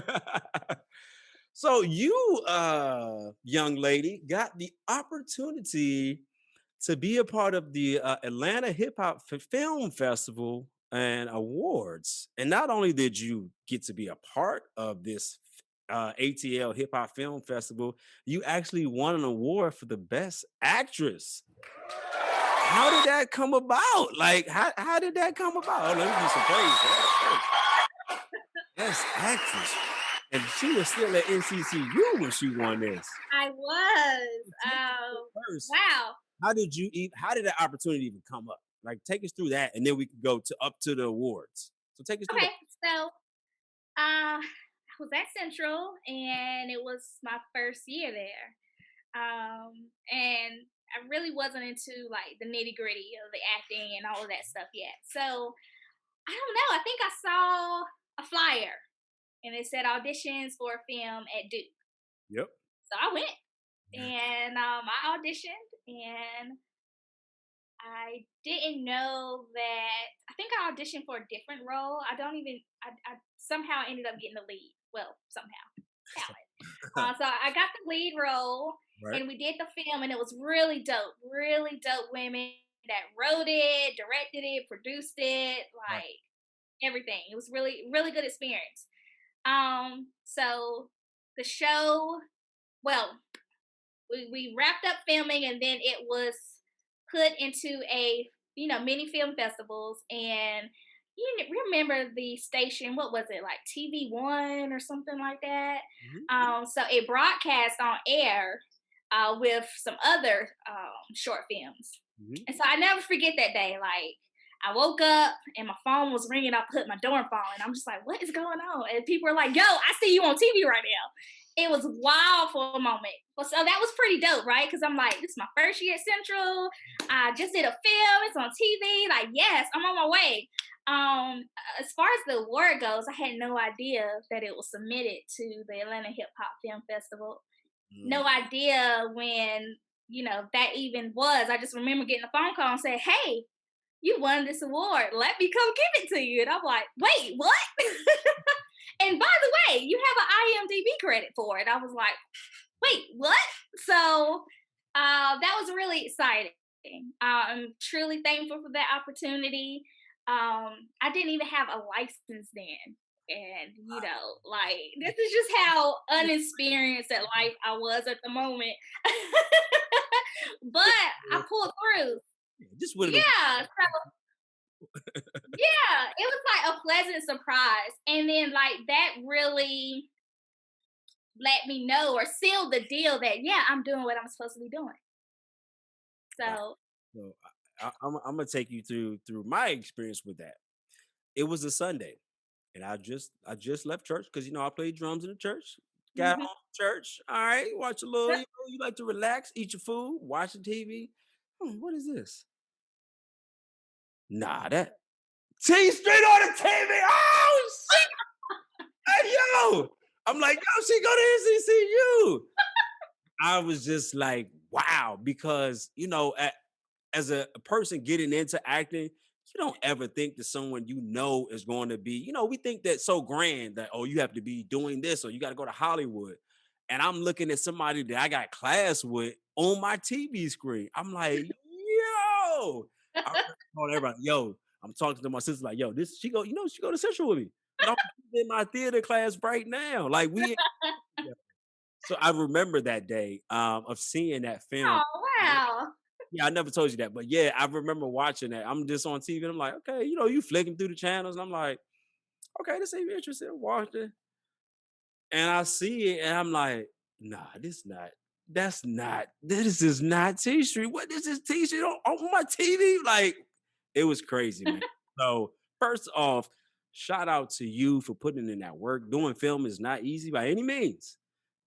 aspect. So you, young lady, got the opportunity to be a part of the Atlanta Hip Hop Film Festival and Awards. And not only did you get to be a part of this ATL Hip Hop Film Festival, you actually won an award for the Best Actress. How did that come about? Like, how did that come about? Oh, let me give some praise for that. Best Actress. And she was still at NCCU when she won this. I was. Take us first. Wow. How did that opportunity even come up? Like, take us through that, and then we can go to up to the awards. So take us through Okay, that. so I was at Central, and it was my first year there. And I really wasn't into like the nitty gritty of the acting and all of that stuff yet. So I don't know. I think I saw a flyer, and it said auditions for a film at Duke. Yep. So I went, and I auditioned, and I didn't know that. I think I auditioned for a different role. I don't even. I somehow ended up getting the lead. Well, somehow, talent. So I got the lead role, Right. and we did the film, and it was really dope. Really dope women that wrote it, directed it, produced it, Right. like everything. It was really really good experience. So the show, well, we wrapped up filming, and then it was put into a mini film festivals. And remember the station, what was it, like TV1 or something like that. Mhm. So it broadcast on air with some other short films. Mhm. And so I never forget that day. Like, I woke up and my phone was ringing. I put my door phone, and I'm just like, what is going on? And people are like, yo, I see you on TV right now. it was wild for a moment. Well, so that was pretty dope, right? Because I'm like, this is my first year at Central. I just did a film. It's on TV. Like, yes, I'm on my way. As far as the award goes, I had no idea that it was submitted to the Atlanta Hip Hop Film Festival. No idea when, that even was. I just remember getting a phone call and saying, hey, you won this award. Let me come give it to you. And I'm like, wait, what? And by the way, you have an IMDB credit for it. I was like, wait, what? So that was really exciting. I'm truly thankful for that opportunity. I didn't even have a license then. And, this is just how unexperienced at life I was at the moment. But I pulled through. This would have Yeah. Yeah, it was like a pleasant surprise. And then that really let me know or sealed the deal that, yeah, I'm doing what I'm supposed to be doing. So So I'm gonna take you through my experience with that. It was a Sunday, and I just left church because I played drums in the church. Got home from church. All right, watch a little. You like to relax, eat your food, watch the TV. What is this? Nah, that T Street on the TV. Oh shit! Hey yo, I'm like, yo, she go to NCCU. I was just like, wow, because as a person getting into acting, you don't ever think that someone is going to be, we think that so grand that, oh, you have to be doing this or you got to go to Hollywood. And I'm looking at somebody that I got class with on my TV screen. I'm like, yo, I'm telling everybody, yo, I'm talking to my sister like, yo, she go to Central with me. I'm in my theater class right now. Like so I remember that day of seeing that film. oh wow. Yeah, I never told you that, but yeah, I remember watching that. I'm just on TV and I'm like, okay, you flicking through the channels, and I'm like, okay, this ain't interesting. Watch it, and I see it, and I'm like, nah, this is not T Street. What is this T Street on my TV? Like, it was crazy, man. So first off, shout out to you for putting in that work. Doing film is not easy by any means,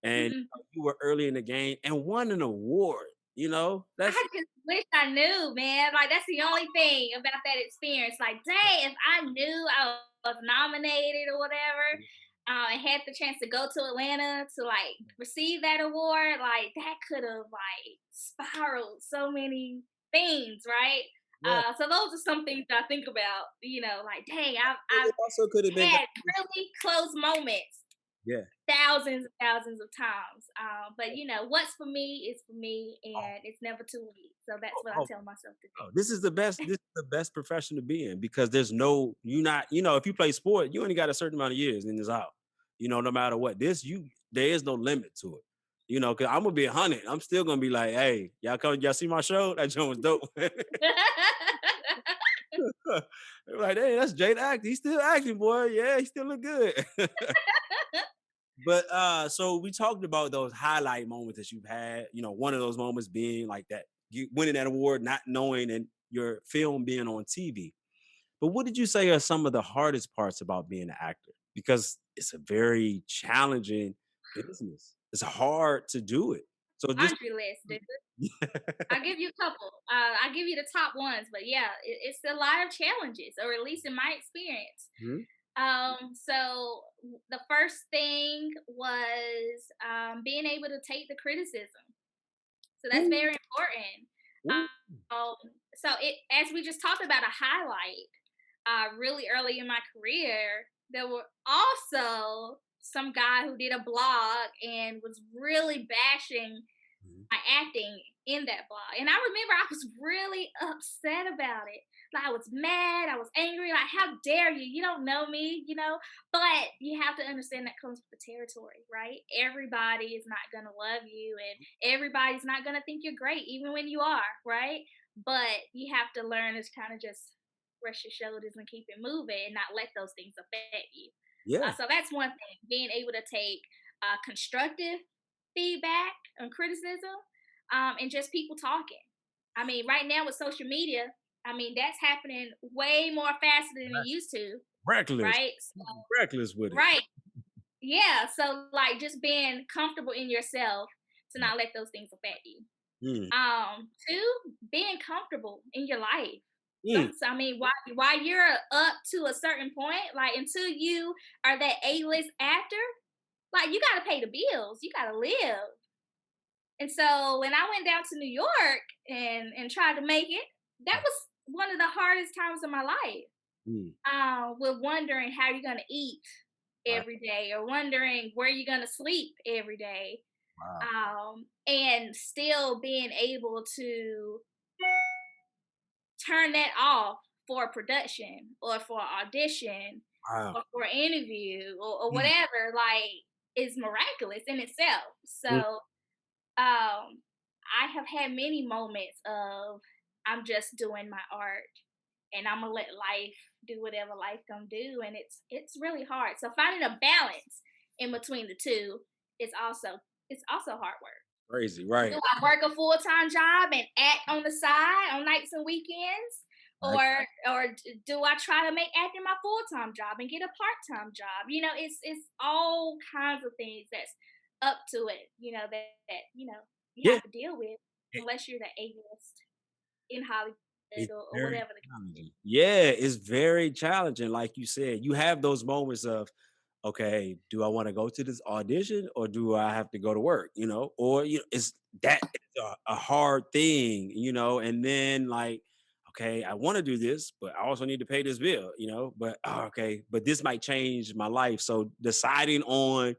and you were early in the game and won an award. That's I just wish I knew, man. Like, that's the only thing about that experience. Like, dang, if I knew I was nominated or whatever, and had the chance to go to Atlanta to receive that award, that could have spiraled so many things, right? yeah. So those are some things that I think about. Dang, I've It also could have been had really close moments yeah. thousands and thousands of times. But what's for me is for me, and it's never too late. So that's what I tell myself to do. This is the best. This is the best profession to be in because there's no you not if you play sport, you only got a certain amount of years and it's out. No matter what. There is no limit to it. Because I'm gonna be 100. I'm still gonna be like, hey, y'all see my show? That joint was dope. Like, hey, that's Jade acting. He's still acting, boy. Yeah, he still look good. But so we talked about those highlight moments that you've had. One of those moments being like that, you winning that award, not knowing, and your film being on TV. But what did you say are some of the hardest parts about being an actor? Because it's a very challenging business. It's hard to do it. So just Laundry list, dude. I'll give you a couple. I'll give you the top ones, but yeah, it's a lot of challenges, or at least in my experience. So the first thing was being able to take the criticism. So that's very important. So as we just talked about a highlight, really early in my career, there were also some guy who did a blog and was really bashing my acting in that blog. And I remember I was really upset about it. I was mad, I was angry, how dare you? You don't know me, But you have to understand that comes with the territory, right? Everybody is not gonna love you, and everybody's not gonna think you're great, even when you are, right? But you have to learn to kind of just rest your shoulders and keep it moving and not let those things affect you. yeah. So that's one thing, being able to take constructive feedback and criticism, and just people talking. I mean, right now with social media, that's happening way more faster than it used to, Reckless. right? Reckless with it. Right. yeah, so like just being comfortable in yourself to not let those things affect you. Mm, Two, being comfortable in your life. mm, I mean, while you're up to a certain point, like until you are that A-list actor, like you gotta pay the bills, you gotta live. And so when I went down to New York and tried to make it, that was one of the hardest times of my life. mm. With wondering how you're gonna eat Right. every day or wondering where you're gonna sleep every day. Wow. And still being able to turn that off for a production or for an audition Wow. or for an interview or Mm, whatever, like is miraculous in itself. So mm. I have had many moments of I'm just doing my art and I'm gonna let life do whatever life gonna do, and it's really hard. So finding a balance in between the two is also hard work. Crazy, Do right? I work a full-time job and act on the side on nights and weekends? Right. Or do I try to make acting my full-time job and get a part-time job? It's all kinds of things that's up to it, that you Yeah. have to deal with unless you're the A-list in Hollywood It's or very whatever the challenging. Yeah, it's very challenging. Like you said, you have those moments of, okay, do I want to go to this audition or do I have to go to work? Or it's that it's a hard thing, and then like, okay, I want to do this, but I also need to pay this bill. But okay, but this might change my life. So deciding on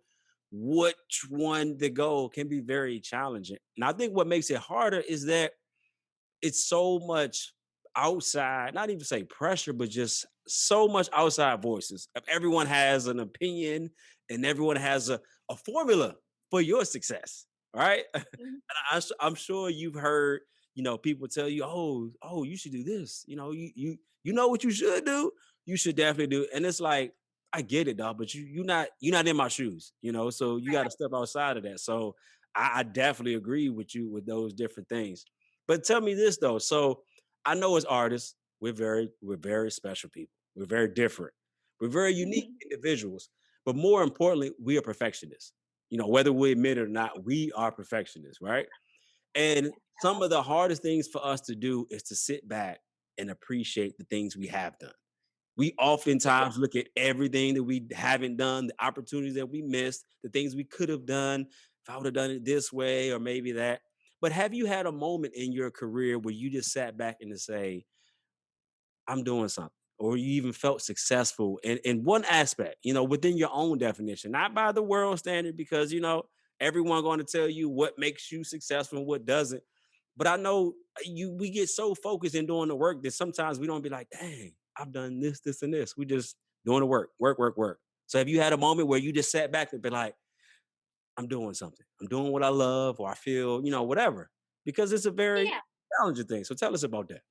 which one to go can be very challenging. And I think what makes it harder is that it's so much outside, not even say pressure, but just so much outside voices. If everyone has an opinion and everyone has a formula for your success, right? And Mhm. I'm sure you've heard, people tell you, oh, you should do this. You know what you should do. You should definitely do. And it's like, I get it, dog, but you're not in my shoes. So you got to step outside of that. So I definitely agree with you with those different things. But tell me this though. So I know as artists, we're very special people. We're very different. We're very unique Mhm. individuals. But more importantly, we are perfectionists. Whether we admit it or not, we are perfectionists, right? And some of the hardest things for us to do is to sit back and appreciate the things we have done. We Yeah. oftentimes look at everything that we haven't done, the opportunities that we missed, the things we could have done. If I would have done it this way or maybe that. But have you had a moment in your career where you just sat back and to say, I'm doing something, or you even felt successful in one aspect, within your own definition, not by the world standard, because everyone going to tell you what makes you successful and what doesn't. But I know we get so focused in doing the work that sometimes we don't be like, dang, I've done this, this, and this. We just doing the work, work, work, work. So have you had a moment where you just sat back and be like, I'm doing something. I'm doing what I love, or I feel, whatever. Because it's a very Yeah. challenging thing. So tell us about that.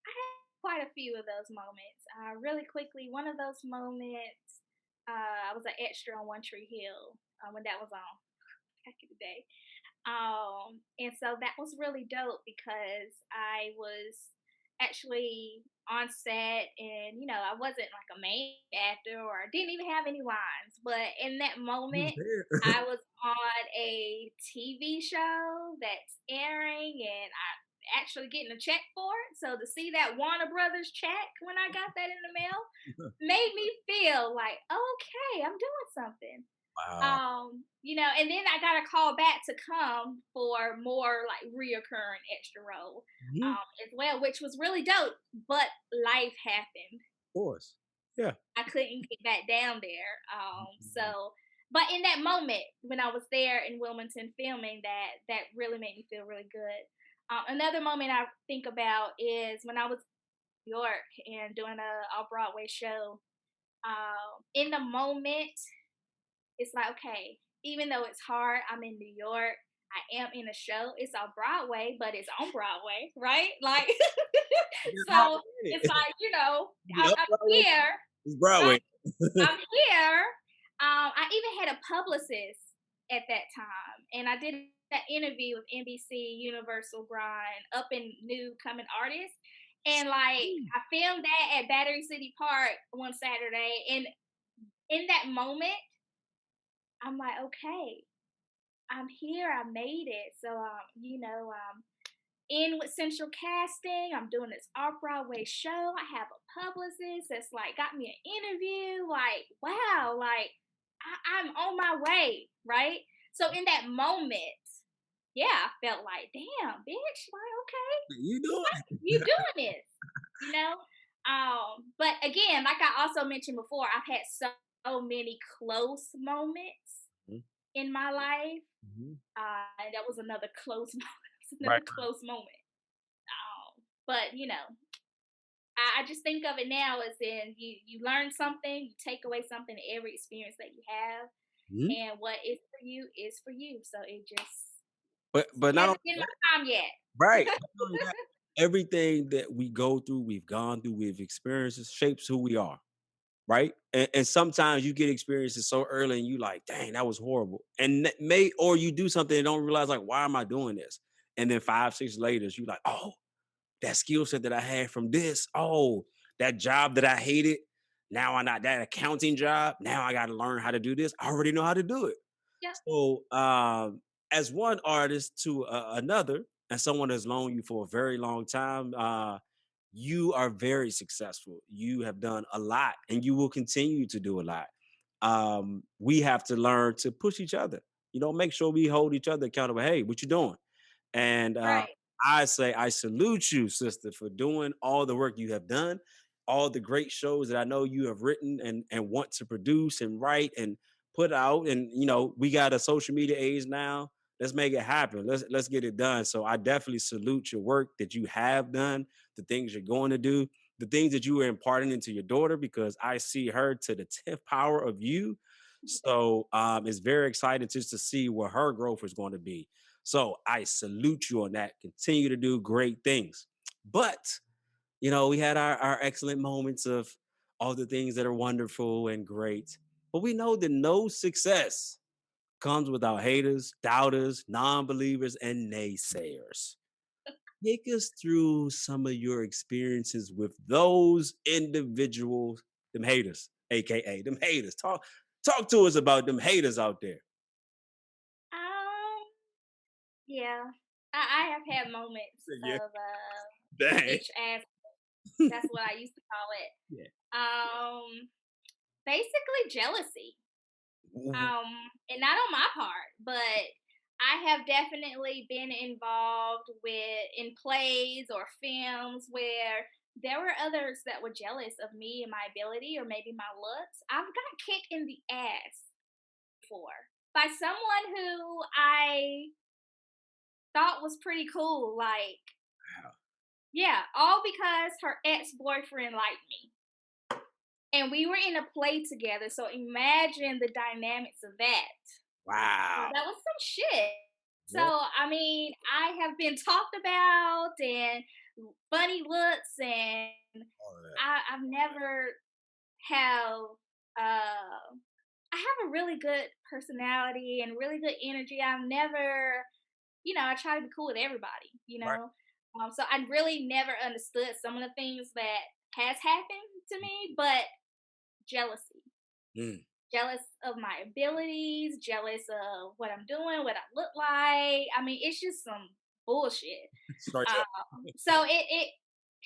I had quite a few of those moments. Really quickly, one of those moments, I was an extra on One Tree Hill when that was on back in the day. And so that was really dope because I was actually on set and I wasn't like a main actor or didn't even have any lines, but in that You was moment there. I was on a TV show that's airing and I actually getting a check for it. So to see that Warner Brothers check when I got that in the mail made me feel like, okay, I'm doing something. Wow. And then I got a call back to come for more like reoccurring extra role, Mhm. as well, which was really dope. But life happened. Course. Yeah. I couldn't get back down there. Mhm. But in that moment when I was there in Wilmington filming, that really made me feel really good. Another moment I think about is when I was in New York and doing a Broadway show. In the moment, it's like, okay, even though it's hard, I'm in New York. I am in a show. It's on Broadway, but it's on Broadway, right? Like, That's so Broadway. it's like, You up I'm Broadway? here, It's right? Broadway. I'm here. I even had a publicist at that time, and I did that interview with NBC Universal Grind, up and new coming artists. And like, I filmed that at Battery City Park one Saturday, and in that moment, I'm like, okay, I'm here. I made it. So, in with Central Casting. I'm doing this off-Broadway show. I have a publicist that's like got me an interview. Like, wow, like I'm on my way, right? So in that moment, yeah, I felt like, damn, bitch, like, okay, You doing it? you doing this, you know? But again, like I also mentioned before, I've had so many close moments Mhm, in my life. mhm. And that was another close moment, Right. another close moment. But I just think of it now as in you learn something, you take away something in every experience that you have, Mhm. and what is for you is for you. So it just But not only hasn't been that, my time yet. right. Not only that, everything that we go through, we've gone through, we've experienced shapes who we are. Right? And sometimes you get experiences so early and you like, dang, that was horrible. And or you do something and don't realize like, why am I doing this? And then 5, 6 later, you like, oh, that skill set that I had from this. Oh, that job that I hated. Now I not that accounting job. Now I got to learn how to do this. I already know how to do it. Yeah, So, as one artist to another, and someone that's known you for a very long time, you are very successful. You have done a lot, and you will continue to do a lot. We have to learn to push each other. Make sure we hold each other accountable. Hey, what you doing? And right. I say, I salute you, sister, for doing all the work you have done, all the great shows that I know you have written and want to produce and write and put out. And we got a social media age now. Let's make it happen. Let's get it done. So I definitely salute your work that you have done, the things you're going to do, the things that you are imparting into your daughter, because I see her to the 10th power of you. So it's very exciting just to see where her growth is going to be. So I salute you on that. Continue to do great things. But, we had our excellent moments of all the things that are wonderful and great. But we know that no success comes without haters, doubters, non believers, and naysayers. Take us through some of your experiences with those individuals, them haters, aka them haters. Talk to us about them haters out there. Um, yeah, I have had moments Yeah, of dang. bitch ass. That's what I used to call it. Yeah. Basically jealousy. Ooh, And not on my part, but I have definitely been involved in plays or films where there were others that were jealous of me and my ability or maybe my looks. I've got kicked in the ass before by someone who I thought was pretty cool. Like, wow. yeah, all because her ex-boyfriend liked me. And we were in a play together, so imagine the dynamics of that. Wow. That was some shit. So, Yeah. I mean, I have been talked about and funny looks, and All of that. I've never have I have a really good personality and really good energy. I've never, I try to be cool with everybody, Right. So I really never understood some of the things that has happened to me, but jealousy. Mm. Jealous of my abilities, jealous of what I'm doing, what I look like. I mean, it's just some bullshit. Straight up. So it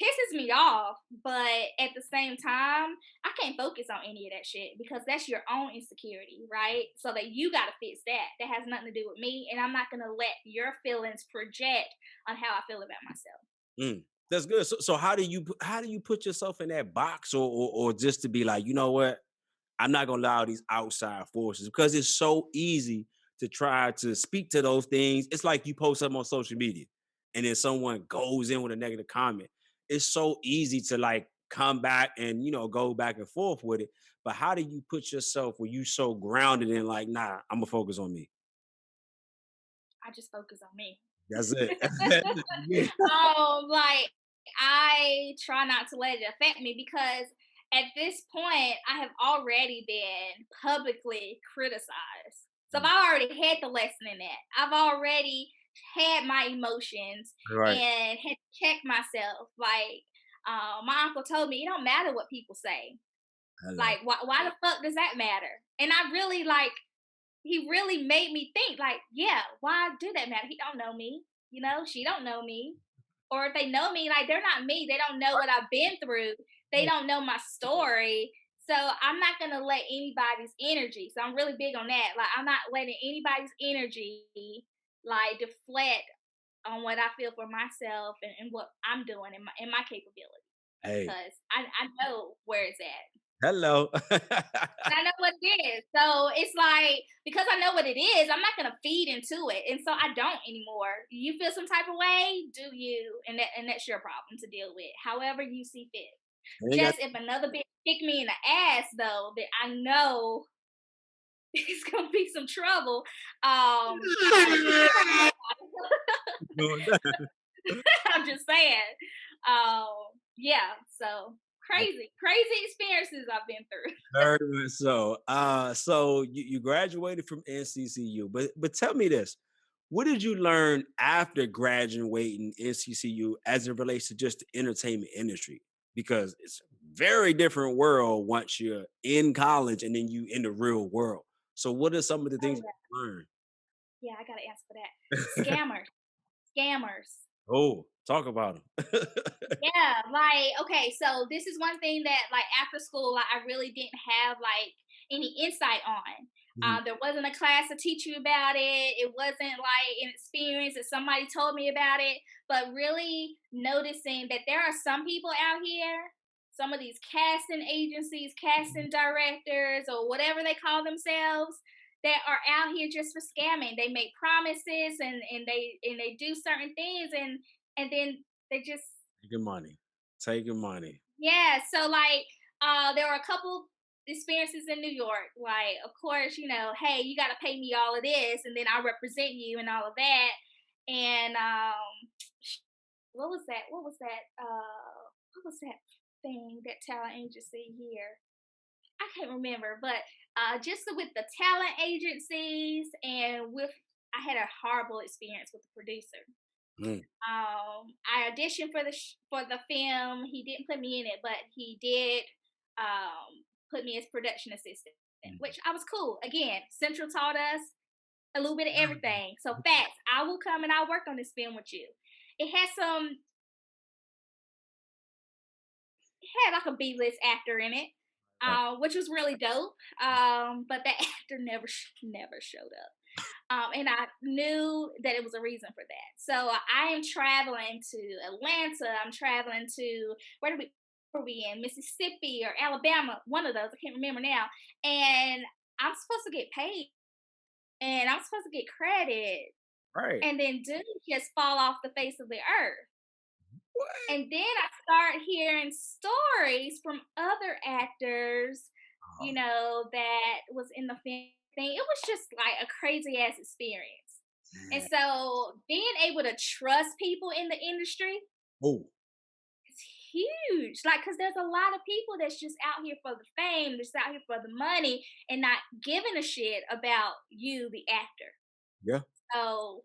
pisses me off, but at the same time, I can't focus on any of that shit because that's your own insecurity, right? So that you got to fix that. That has nothing to do with me, and I'm not gonna let your feelings project on how I feel about myself. Mm. That's good. So how do you put yourself in that box, or just to be like, you know what? I'm not gonna allow these outside forces, because it's so easy to try to speak to those things. It's like you post something on social media and then someone goes in with a negative comment. It's so easy to like come back and go back and forth with it. But how do you put yourself where you so grounded in like, nah, I'm gonna focus on me? I just focus on me. That's it. Yeah. Like I try not to let it affect me because at this point I have already been publicly criticized. So Mm. I've already had the lesson in that. I've already had my emotions Right. and had to check myself. Like my uncle told me, it don't matter what people say. I love Like why the fuck does that matter? And I really like he really made me think like, yeah, why do that matter? He don't know me, she don't know me. Or if they know me, like they're not me. They don't know what I've been through. They don't know my story. So I'm not gonna let anybody's energy. So I'm really big on that. Like I'm not letting anybody's energy like deflect on what I feel for myself and what I'm doing in my capability. Hey, Because I know where it's at. hello. I know what it is. So it's like, because I know what it is, I'm not gonna feed into it. And so I don't anymore. You feel some type of way, do you? And that's your problem to deal with. However you see fit. Ain't got Just if another bitch kick me in the ass though, that I know it's gonna be some trouble. I'm not gonna care about doing that. it. I'm just saying. Um, yeah, so crazy experiences I've been through. Very much so. So you graduated from NCCU, but tell me this: what did you learn after graduating NCCU as it relates to just the entertainment industry? Because it's a very different world once you're in college and then you in the real world. So, what are some of the things Oh you learned? yeah, I gotta answer for that. Scammers. Oh, talk about them. Yeah, like okay, so this is one thing that like after school, like I really didn't have like any insight on. There wasn't a class to teach you about it. It wasn't like an experience that somebody told me about it. But really noticing that there are some people out here, some of these casting agencies, casting directors, or whatever they call themselves, that are out here just for scamming. They make promises and they do certain things and then they just Taking money, taking money. yeah, so like there were a couple experiences in New York. Like, of course, hey, you gotta pay me all of this and then I'll represent you and all of that. And what was that? What was that thing, that talent agency here? I can't remember, but just with the talent agencies and with I had a horrible experience with the producer. Mm. I auditioned for the film. He didn't put me in it, but he did put me as production assistant, which I was cool. Again, Central taught us a little bit of everything. So facts, I will come and I'll work on this film with you. It had like a B-list actor in it, which was really dope. But that actor never showed up. And I knew that it was a reason for that. So I am traveling to Atlanta. I'm traveling to where were we in Mississippi or Alabama? One of those. I can't remember now. And I'm supposed to get paid, and I'm supposed to get credit, Right. and then dude just fall off the face of the earth. What? And then I start hearing stories from other actors, that was in the film thing. It was just like a crazy ass experience. And so being able to trust people in the industry Oh, is huge. Like, cause there's a lot of people that's just out here for the fame, that's out here for the money and not giving a shit about you, the actor. yeah. So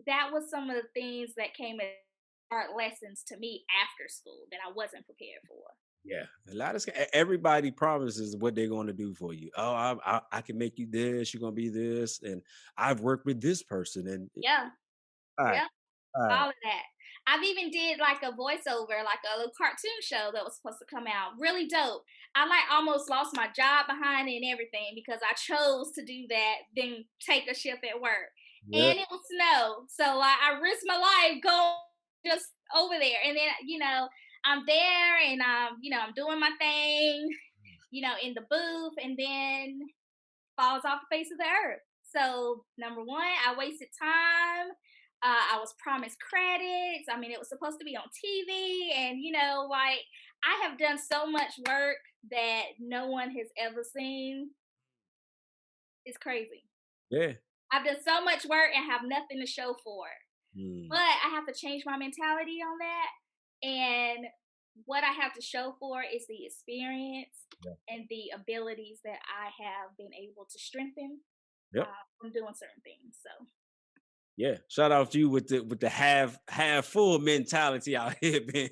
that was some of the things that came as art lessons to me after school that I wasn't prepared for. Yeah, a lot of everybody promises what they're going to do for you. Oh, I can make you this. You're going to be this, and I've worked with this person. And Yeah. all right, Yeah. all right, All of that. I've even did like a voiceover, like a little cartoon show that was supposed to come out. Really dope. I like almost lost my job behind it and everything because I chose to do that, then take a shift at work. yeah, And it was snow. So I risked my life going just over there. And then, I'm there and I'm doing my thing, in the booth, and then falls off the face of the earth. So number one, I wasted time. I was promised credits. I mean, it was supposed to be on TV, and like I have done so much work that no one has ever seen. It's crazy. yeah. I've done so much work and have nothing to show for it. But Mm, I have to change my mentality on that. And what I have to show for is the experience yeah. and the abilities that I have been able to strengthen Yep. from doing certain things. So Yeah. Shout out to you with the half full mentality out here, man.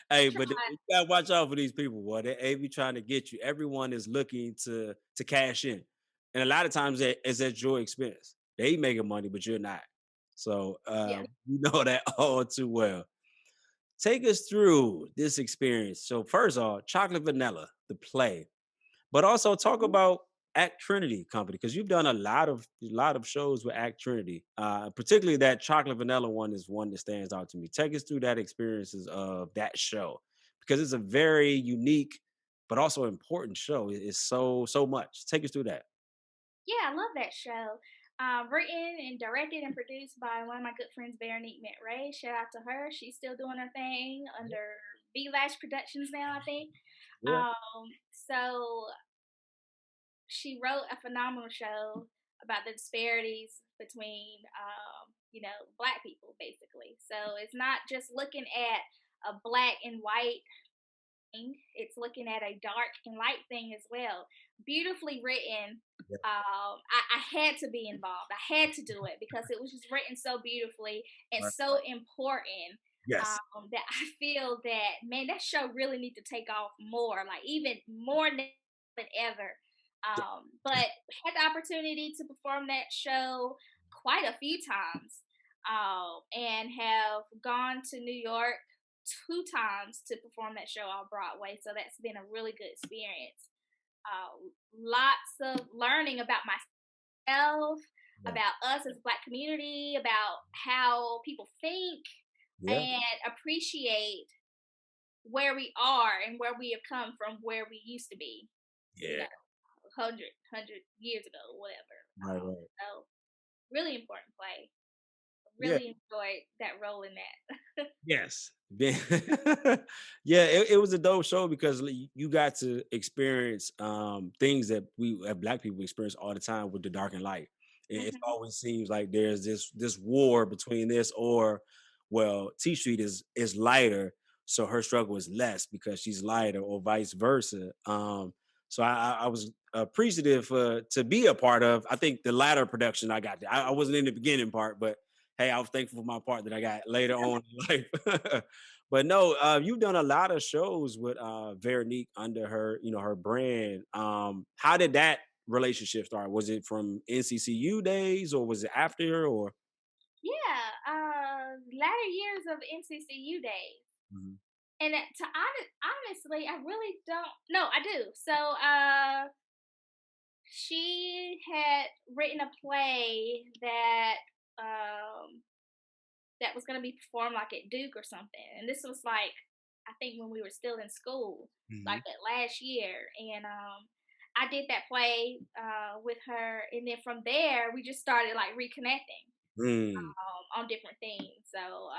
Hey, but try. you gotta watch out for these people, boy. They be trying to get you. Everyone is looking to cash in. And a lot of times it's at your expense. They making money, but you're not. So Yeah. you know that all too well. Take us through this experience. So first of all, Chocolate Vanilla, the play, but also talk Mhm. about Act Trinity Company because you've done a lot of shows with Act Trinity. Particularly that Chocolate Vanilla one is one that stands out to me. Take us through that experiences of that show because it's a very unique but also important show. It's so much. Take us through that. Yeah, I love that show. Written and directed and produced by one of my good friends, Veronique McRae. Shout out to her. She's still doing her thing under V Lash Productions now, I think. Yeah. So she wrote a phenomenal show about the disparities between, Black people, basically. So it's not just looking at a black and white thing, it's looking at a dark and light thing as well. Beautifully written. Yeah. I had to be involved. I had to do it because it was just written so beautifully and Right. so important. Yes. That I feel that, man, that show really needs to take off more, like even more than ever. Yeah. But had the opportunity to perform that show quite a few times, and have gone to New York two times to perform that show on Broadway. So that's been a really good experience. Lots of learning about myself, Yeah. about us as a Black community, about how people think, Yeah. and appreciate where we are and where we have come from, where we used to be, you Yeah. know, 100 years ago, whatever. Right. Right. So really important play. Yeah. Really enjoyed that role in that. Yes. Yeah, it was a dope show because you got to experience things that we black people experience all the time with the dark and light. It Hmm. always seems like there's this war between this or well, T Street is lighter, so her struggle is less because she's lighter, or vice versa. So I was appreciative to be a part of. I think the latter production I got. I wasn't in the beginning part, but hey, I was thankful for my part that I got later on in life. But no, you've done a lot of shows with Veronique under her brand. How did that relationship start? Was it from NCCU days or was it after or? Yeah, latter years of NCCU days. Mhm. And honestly, I really don't. No, I do. So, she had written a play um, that was going to be performed like at Duke or something, and this was like, I think when we were still in school, like Mhm. that last year, and I did that play with her, and then from there we just started like reconnecting Mm. on different things. So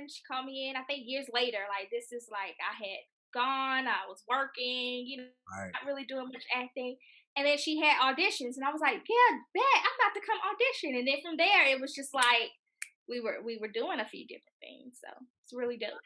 she called me in. I think years later, like this is like I had gone, I was working, Right. not really doing much acting. And then she had auditions, and I was like, "Yeah, bet I'm about to come audition." And then from there, it was just like we were doing a few different things. So it's really dope.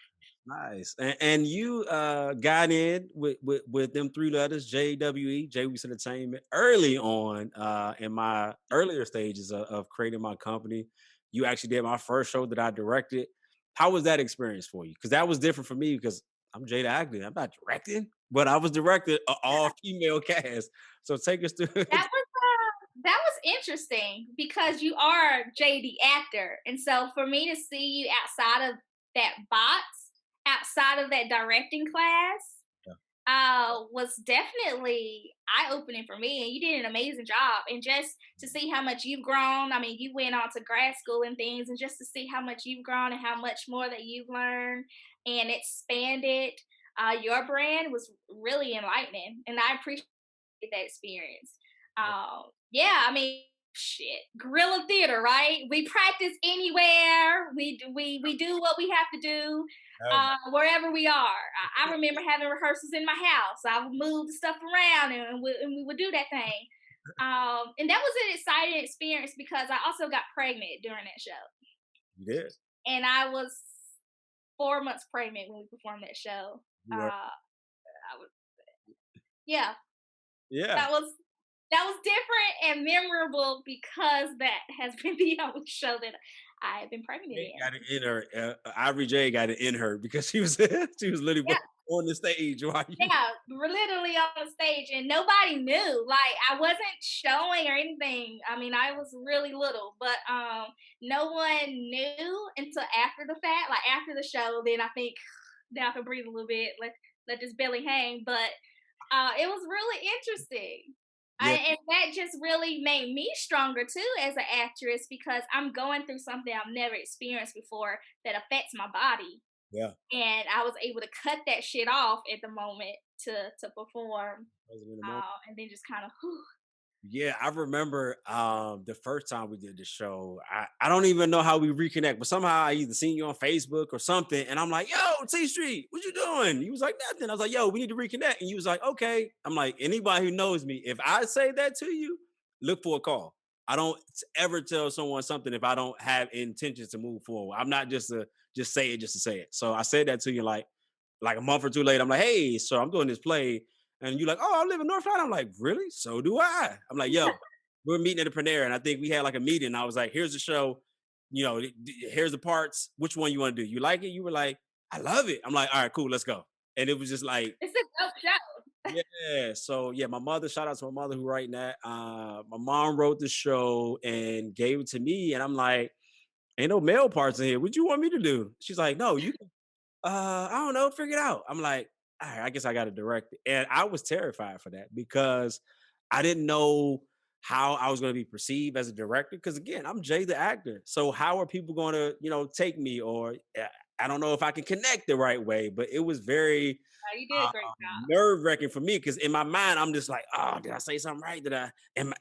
Nice. And you got in with them three letters, JWE, Jayweeks Entertainment, early on in my earlier stages of creating my company. You actually did my first show that I directed. How was that experience for you? Because that was different for me because I'm Jada acting. I'm not directing, but I was directed an all female cast. So take us through. That was interesting because you are JD actor, and so for me to see you outside of that box, outside of that directing class, was definitely eye opening for me. And you did an amazing job. And just to see how much you've grown. I mean, you went on to grad school and things, and just to see how much you've grown and how much more that you've learned and expanded your brand was really enlightening. And I appreciate that experience. Yeah, I mean, shit, guerrilla theater, right? We practice anywhere. We do what we have to do wherever we are. I remember having rehearsals in my house. I would move the stuff around, and we would do that thing. And that was an exciting experience because I also got pregnant during that show, You did. and I was 4 months pregnant when we performed that show. You were. I was, yeah, Yeah. that was that was different and memorable because that has been the only show that I have been pregnant Jade in. got it in her. Ivory Jade got it in her because she was she was literally Yeah, on the stage. Why you? Yeah, we're literally on the stage and nobody knew. Like I wasn't showing or anything. I mean, I was really little, but no one knew until after the fact. Like after the show, then I think now I can breathe a little bit, let this belly hang. But it was really interesting. Yeah, And that just really made me stronger too as an actress because I'm going through something I've never experienced before that affects my body, yeah. and I was able to cut that shit off at the moment to perform, Wasn't in the moment. and then just kind of, Yeah, I remember the first time we did the show. I don't even know how we reconnect, but somehow I either seen you on Facebook or something, and I'm like, "Yo, T Street, what you doing?" He was like, "Nothing." I was like, "Yo, we need to reconnect," and he was like, "Okay." I'm like, anybody who knows me, if I say that to you, look for a call. I don't ever tell someone something if I don't have intentions to move forward. I'm not just a just say it just to say it. So I said that to you like a month or two later. I'm like, "Hey, so I'm doing this play." And you're like, "Oh, I live in North Carolina." I'm like, "Really? So do I." I'm like, "Yo, we're meeting at the Panera." And I think we had like a meeting. I was like, "Here's the show. Here's the parts. Which one you want to do? You like it?" You were like, "I love it." I'm like, "All right, cool, let's go." And it was just like, it's a dope show. yeah. So yeah, my mother, shout out to my mother who writing that. My mom wrote the show and gave it to me. And I'm like, "Ain't no male parts in here. What you want me to do?" She's like, "No, you I don't know, figure it out." I'm like, "All right, I guess I got to direct it." And I was terrified for that because I didn't know how I was going to be perceived as a director. Because again, I'm Jay the actor. So how are people going to, take me? Or I don't know if I can connect the right way. But it was very You did a great job. nerve wracking for me because in my mind, I'm just like, "Oh, did I say something right?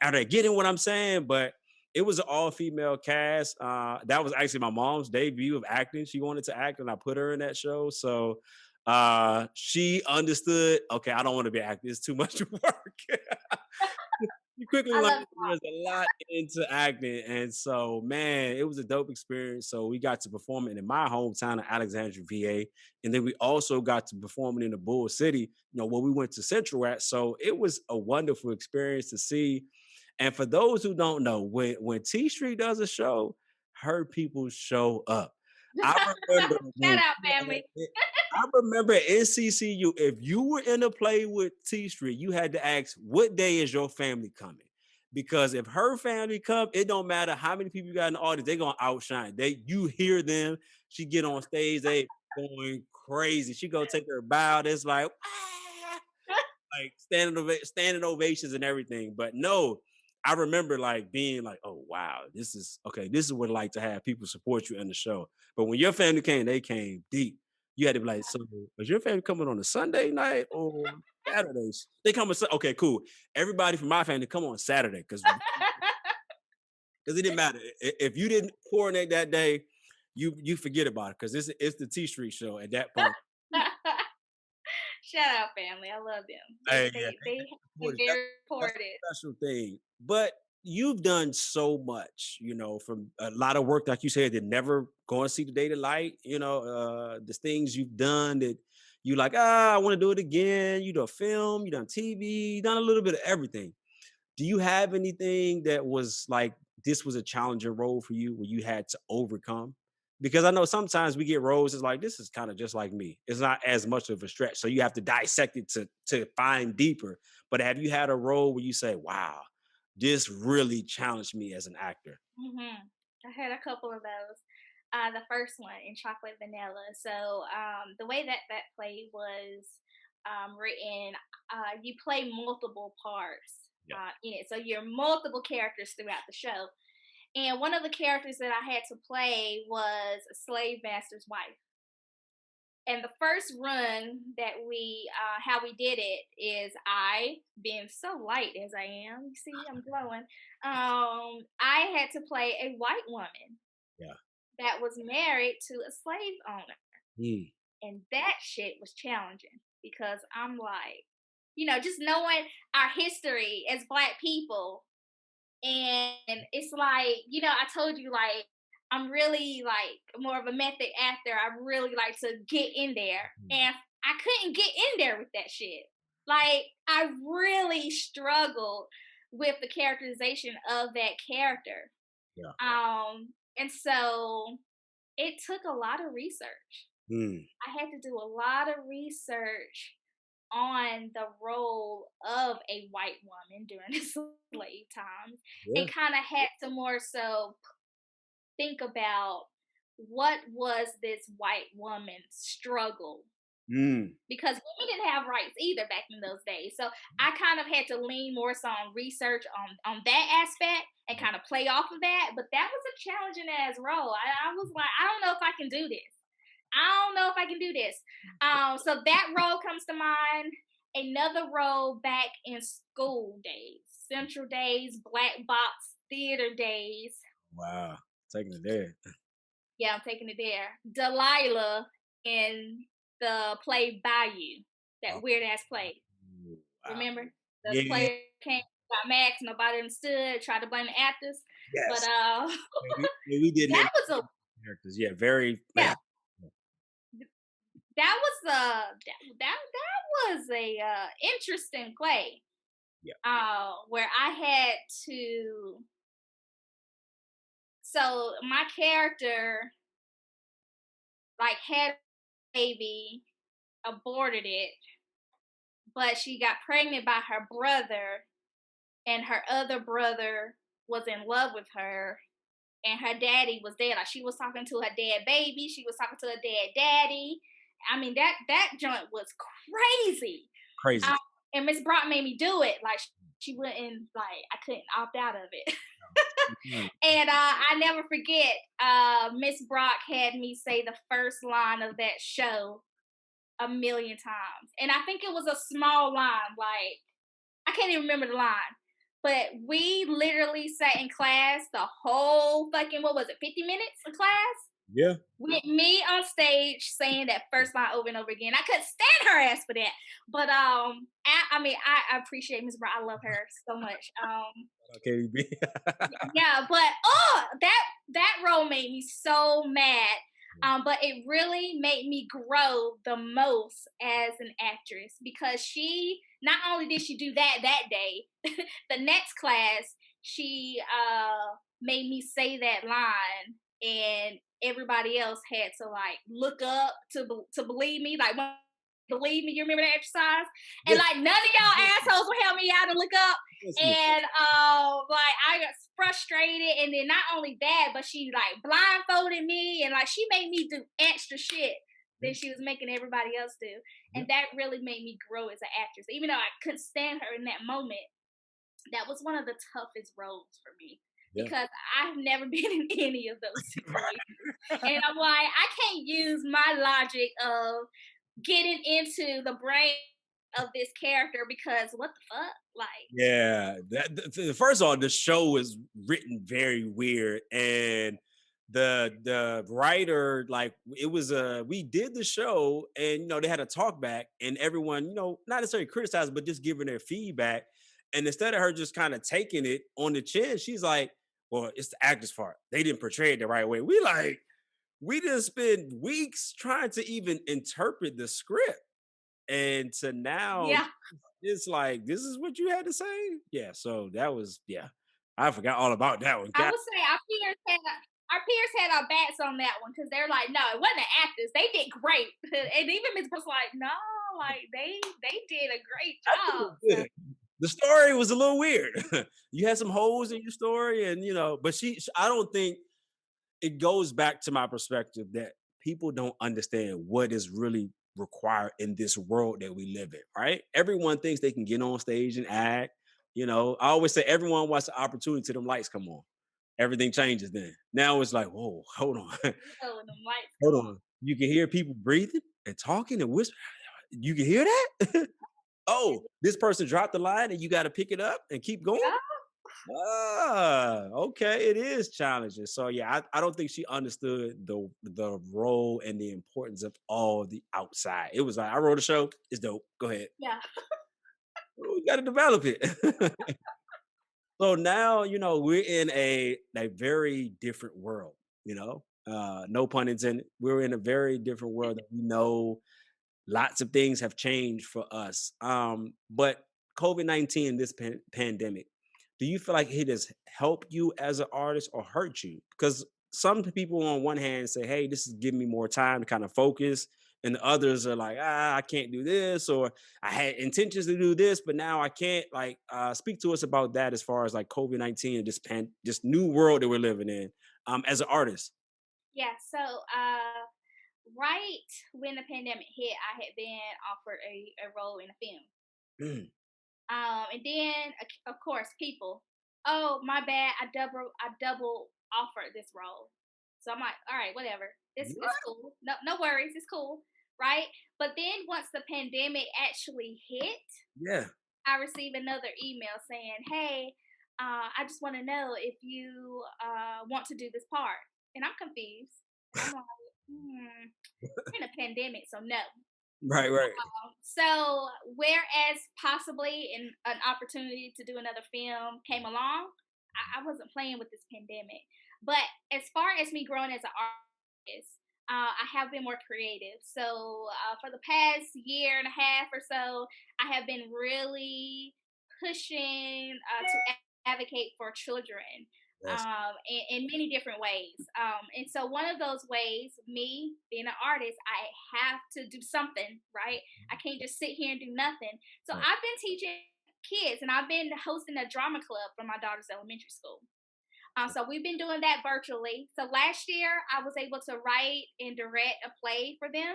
Are they getting what I'm saying?" But it was an all female cast. That was actually my mom's debut of acting. She wanted to act, and I put her in that show. So she understood. Okay, I don't want to be acting. It's too much work. You quickly I learn love there's a lot into acting, and so man, it was a dope experience. So we got to perform it in my hometown of Alexandria, VA, and then we also got to perform it in the Bull City, where we went to Central at. So it was a wonderful experience to see. And for those who don't know, when T Street does a show, her people show up. I remember Shout when out, family. I remember in CCU, if you were in a play with T Street, you had to ask, "What day is your family coming?" Because if her family come, it don't matter how many people you got in the audience, they're gonna outshine. You hear them. She get on stage, they going crazy. She go take her bow. It's like, "Ah," like standing ovations and everything. But no, I remember like being like, "Oh wow, this is okay. This is what it's like to have people support you in the show." But when your family came, they came deep. You had to be like, "So, is your family coming on a Sunday night or Saturdays?" They come on. Okay, cool. Everybody from my family come on Saturday because it didn't matter if you didn't coordinate that day. You forget about it because it's the T Street show at that point. Shout out, family. I love them. Hey, yeah, They have been supported. very That's supportive. a special thing. But you've done so much, from a lot of work, like you said, that never going to see the day to light. The things you've done that you like, I want to do it again. You done film, you done TV, you done a little bit of everything. Do you have anything that was like this was a challenging role for you where you had to overcome? Because I know sometimes we get roles, it's like this is kind of just like me. It's not as much of a stretch. So you have to dissect it to find deeper. But have you had a role where you say, wow, this really challenged me as an actor? I had a couple of those. The first one in chocolate vanilla. So the way that play was written, you play multiple parts Yeah. in it. So you're multiple characters throughout the show. And one of the characters that I had to play was a slave master's wife. And the first run that how we did it is I, being so light as I am, you see, I'm glowing. I had to play a white woman Yeah. that was married to a slave owner. Mm. And that shit was challenging because I'm like, just knowing our history as Black people. And it's like, I told you, like, I'm really like more of a method actor. I really like to get in there. Mhm. And I couldn't get in there with that shit. Like, I really struggled with the characterization of that character. Yeah. And so it took a lot of research. Mm. I had to do a lot of research on the role of a white woman during the slave times, Yeah. and kind of had to more so think about what was this white woman's struggle, Mm. because women didn't have rights either back in those days. So I kind of had to lean more so on research on that aspect and kind of play off of that. But that was a challenging ass role. I was like, I don't know if I can do this. I don't know if I can do this. So that role comes to mind. Another role back in school days, Central days, black box theater days. Wow. Taking it there. Yeah, I'm taking it there. Delilah in the play Bayou, Oh, that weird ass play. wow. Remember? The Yeah. player came, got mad 'cause nobody understood, tried to blame the actors. But Yes. We didn't that end was a characters. Yeah. Very. yeah, Yeah. that was that was a interesting play. Yeah. Where I had to, so my character like had a baby, aborted it, but she got pregnant by her brother, and her other brother was in love with her, and her daddy was dead. Like, she was talking to her dead baby, she was talking to her dead daddy. I mean, that joint was crazy. Crazy. Um, and Miss Brock made me do it. Like, she wouldn't, like, I couldn't opt out of it. Mhm. And I never forget, Miss Brock had me say the first line of that show a million times. And I think it was a small line, like, I can't even remember the line. But we literally sat in class the whole fucking, what was it, 50 minutes of class? Yeah. With me on stage saying that first line over and over again. I couldn't stand her ass for that. But I mean, I appreciate Miss Brown. I love her so much. KDB. Yeah, but that role made me so mad. But it really made me grow the most as an actress, because she not only did she do that day, the next class she made me say that line, and everybody else had to like look up to believe me, like, believe me. You remember that exercise? And Yeah. like none of y'all assholes would help me out and look up. Yes, yes. And like I got frustrated, and then not only that, but she like blindfolded me, and like she made me do extra shit than she was making everybody else do. And that really made me grow as an actress. Even though I couldn't stand her in that moment, that was one of the toughest roles for me, Yeah. because I've never been in any of those situations. And I'm like, I can't use my logic of getting into the brain of this character, because what the fuck? Like, Yeah, first of all, the show is written very weird, and the writer, like, it was we did the show, and they had a talk back, and everyone, not necessarily criticized, but just giving their feedback, and instead of her just kind of taking it on the chin, she's like, "Well, it's the actor's fault. They didn't portray it the right way." We just spent weeks trying to even interpret the script, and to now yeah. it's like, this is what you had to say? Yeah, so that was, yeah. I forgot all about that one. I God, would say our peers had our backs on that one, because they're like, no, it wasn't the actors. They did great. And even Miss Brooks like, no, like they did a great I think job. it's good. The story was a little weird. You had some holes in your story, and but I don't think it goes back to my perspective that people don't understand what is really required in this world that we live in, right? Everyone thinks they can get on stage and act. I always say everyone wants the opportunity till them lights come on. Everything changes then. Now it's like, whoa, hold on. When them lights Hold come on. on. You can hear people breathing and talking and whispering. You can hear that? Oh, this person dropped the line and you got to pick it up and keep going? Yeah. Okay, it is challenging. So yeah, I don't think she understood the role and the importance of all the outside. It was like, I wrote a show, it's dope. Go ahead. Yeah. We got to develop it. So now, we're in a very different world, no pun intended. We're in a very different world that we know lots of things have changed for us. But COVID-19, this pandemic, do you feel like it has helped you as an artist or hurt you? Because some people on one hand say, hey, this is giving me more time to kind of focus. And the others are like, I can't do this, or I had intentions to do this, but now I can't. Like, speak to us about that as far as like COVID-19 and this new world that we're living in, as an artist. Yeah. So, right when the pandemic hit, I had been offered a role in a film. Mm. And then, of course, people, oh, my bad, I double offered this role. So I'm like, all right, whatever. It's What? cool. No worries, it's cool, right? But then once the pandemic actually hit, Yeah. I received another email saying, hey, I just want to know if you want to do this part. And I'm confused. I'm like, we're in a pandemic, so no. Right, right. So, whereas possibly an opportunity to do another film came along, I wasn't playing with this pandemic. But as far as me growing as an artist, I have been more creative. So, for the past year and a half or so, I have been really pushing to advocate for children Yes. in many different ways. And so, one of those ways, me being an artist, I have to do something, right? I can't just sit here and do nothing. So, Right. I've been teaching kids and I've been hosting a drama club for my daughter's elementary school. So we've been doing that virtually. So last year I was able to write and direct a play for them,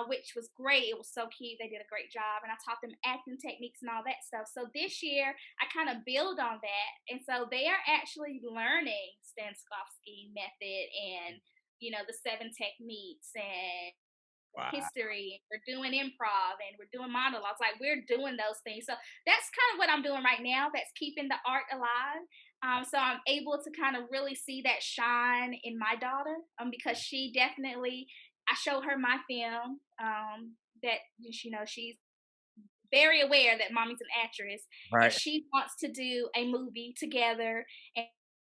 which was great. It was so cute. They did a great job, and I taught them acting techniques and all that stuff. So this year I kind of build on that, and so they are actually learning Stanislavski method and the seven techniques and Wow. history. We're doing improv and we're doing monologues. Like we're doing those things. So that's kind of what I'm doing right now. That's keeping the art alive. So I'm able to kind of really see that shine in my daughter, because she definitely. I show her my film, that she's very aware that mommy's an actress, and Right. she wants to do a movie together. And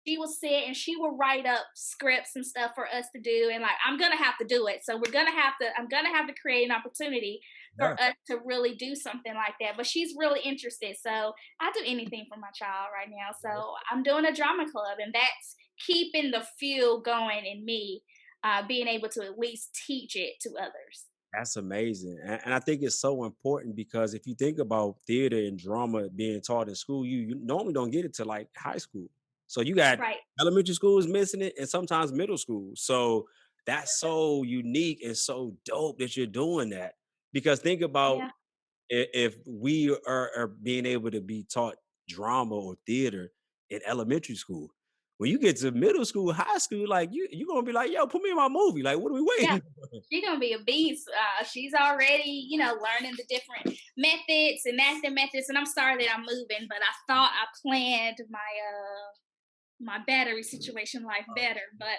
she will sit and she will write up scripts and stuff for us to do. And like, I'm gonna have to do it. So I'm gonna have to create an opportunity Yeah. for us to really do something like that. But she's really interested. So I do anything for my child right now. So I'm doing a drama club, and that's keeping the fuel going in me, being able to at least teach it to others. That's amazing. And I think it's so important because if you think about theater and drama being taught in school, you normally don't get it to like high school. So you got Right. elementary schools missing it and sometimes middle school. So that's so unique and so dope that you're doing that. Because think about Yeah. if we are being able to be taught drama or theater in elementary school, when you get to middle school, high school, like you're gonna be like, yo, put me in my movie. Like, what are we Yeah. waiting? She's gonna be a beast. She's already, learning the different methods and acting methods. And I'm sorry that I'm moving, but I thought I planned my battery situation life better. But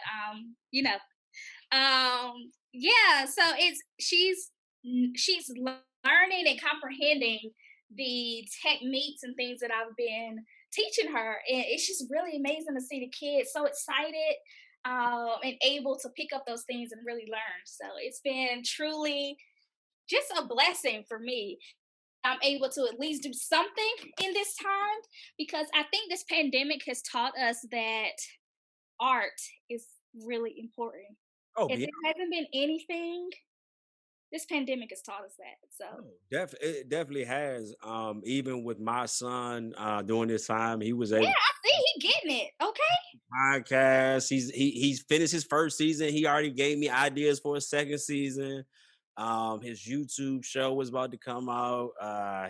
yeah. So she's learning and comprehending the techniques and things that I've been teaching her, and it's just really amazing to see the kids so excited, and able to pick up those things and really learn. So it's been truly just a blessing for me. I'm able to at least do something in this time, because I think this pandemic has taught us that art is really important. Oh, If it hasn't been anything, this pandemic has taught us that. So, it definitely has. Even with my son during this time, he was yeah, able I see he getting it. Okay. to podcast. He's finished his first season. He already gave me ideas for a second season. His YouTube show was about to come out.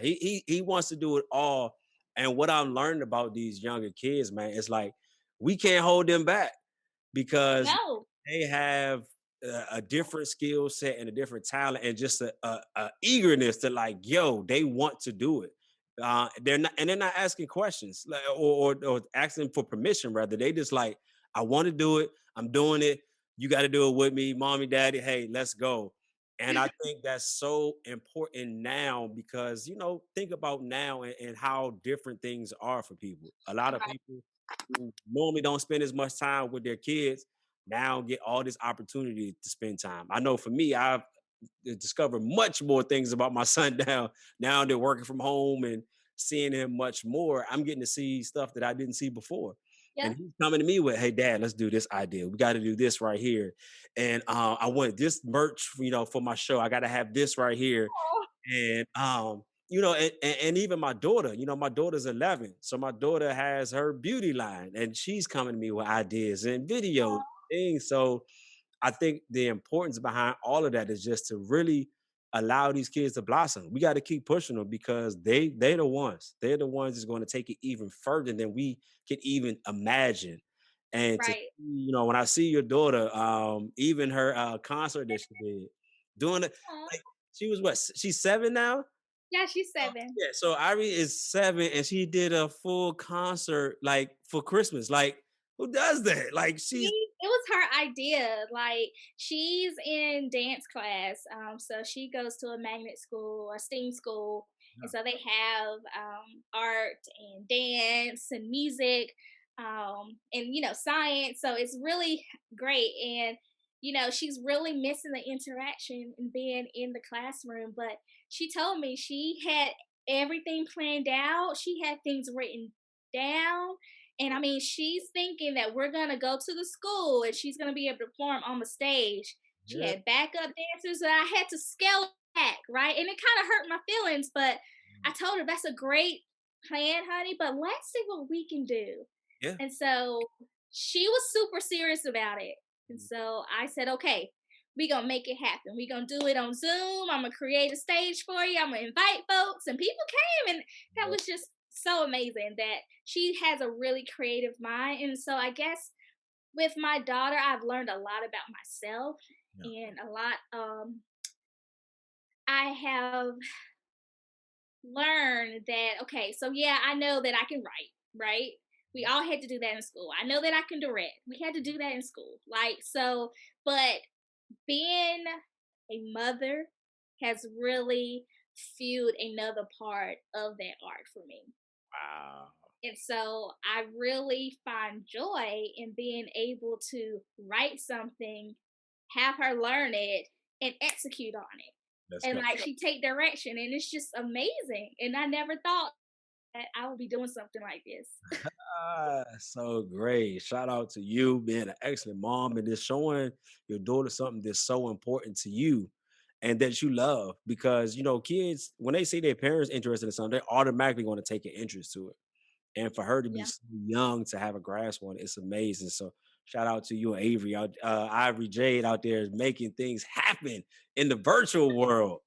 He wants to do it all. And what I'm learning about these younger kids, man, is like we can't hold them back because No. they have a different skill set and a different talent and just a eagerness to like, yo, they want to do it. They're not asking questions like, or asking for permission. Rather, they just like, I want to do it. I'm doing it. You got to do it with me, mommy, daddy. Hey, let's go. And I think that's so important now because think about now and how different things are for people. A lot of Right. people who normally don't spend as much time with their kids now get all this opportunity to spend time. I know for me, I've discovered much more things about my son now. Now they're working from home and seeing him much more. I'm getting to see stuff that I didn't see before. Yep. And he's coming to me with, "Hey, Dad, let's do this idea. We got to do this right here, and I want this merch, for my show. I got to have this right here." Oh, And and even my daughter, my daughter's 11, so my daughter has her beauty line, and she's coming to me with ideas and videos, things. So I think the importance behind all of that is just to really allow these kids to blossom. We got to keep pushing them because they're the ones. They're the ones that's going to take it even further than we could even imagine. And to right. when I see your daughter, even her concert that she did, doing it Aw. like she was what? She's 7 now. Yeah, she's 7. Yeah, so Ivory is 7, and she did a full concert like for Christmas. Like, who does that? Like, she's It was her idea. Like she's in dance class, so she goes to a magnet school, a STEAM school, and so they have art and dance and music, and science. So it's really great, and she's really missing the interaction and being in the classroom. But she told me she had everything planned out. She had things written down, and I mean, she's thinking that we're gonna go to the school and she's gonna be able to perform on the stage. She yeah. had backup dancers, and I had to scale back, right? And it kind of hurt my feelings, but I told her that's a great plan, honey. But let's see what we can do. Yeah. And so she was super serious about it. And Mm. so I said, okay, we gonna make it happen. We gonna do it on Zoom. I'm gonna create a stage for you. I'm gonna invite folks, and people came, and that Yeah. was just so amazing that she has a really creative mind. And so I guess with my daughter, I've learned a lot about myself Yeah. and a lot. I have learned that okay, so yeah, I know that I can write, right? We all had to do that in school. I know that I can direct. We had to do that in school. Like so, but being a mother has really fueled another part of that art for me. Wow. And so I really find joy in being able to write something, have her learn it, and execute on it. Let's And go. like she take direction, and it's just amazing. And I never thought that I would be doing something like this. So great. Shout out to you being an excellent mom and just showing your daughter something that's so important to you and that you love because kids when they see their parents interested in something, they're automatically going to take an interest to it. And for her to be Yeah. so young to have a grasp on it, it's amazing. So shout out to you and Avery out, Ivory Jade out there making things happen in the virtual world.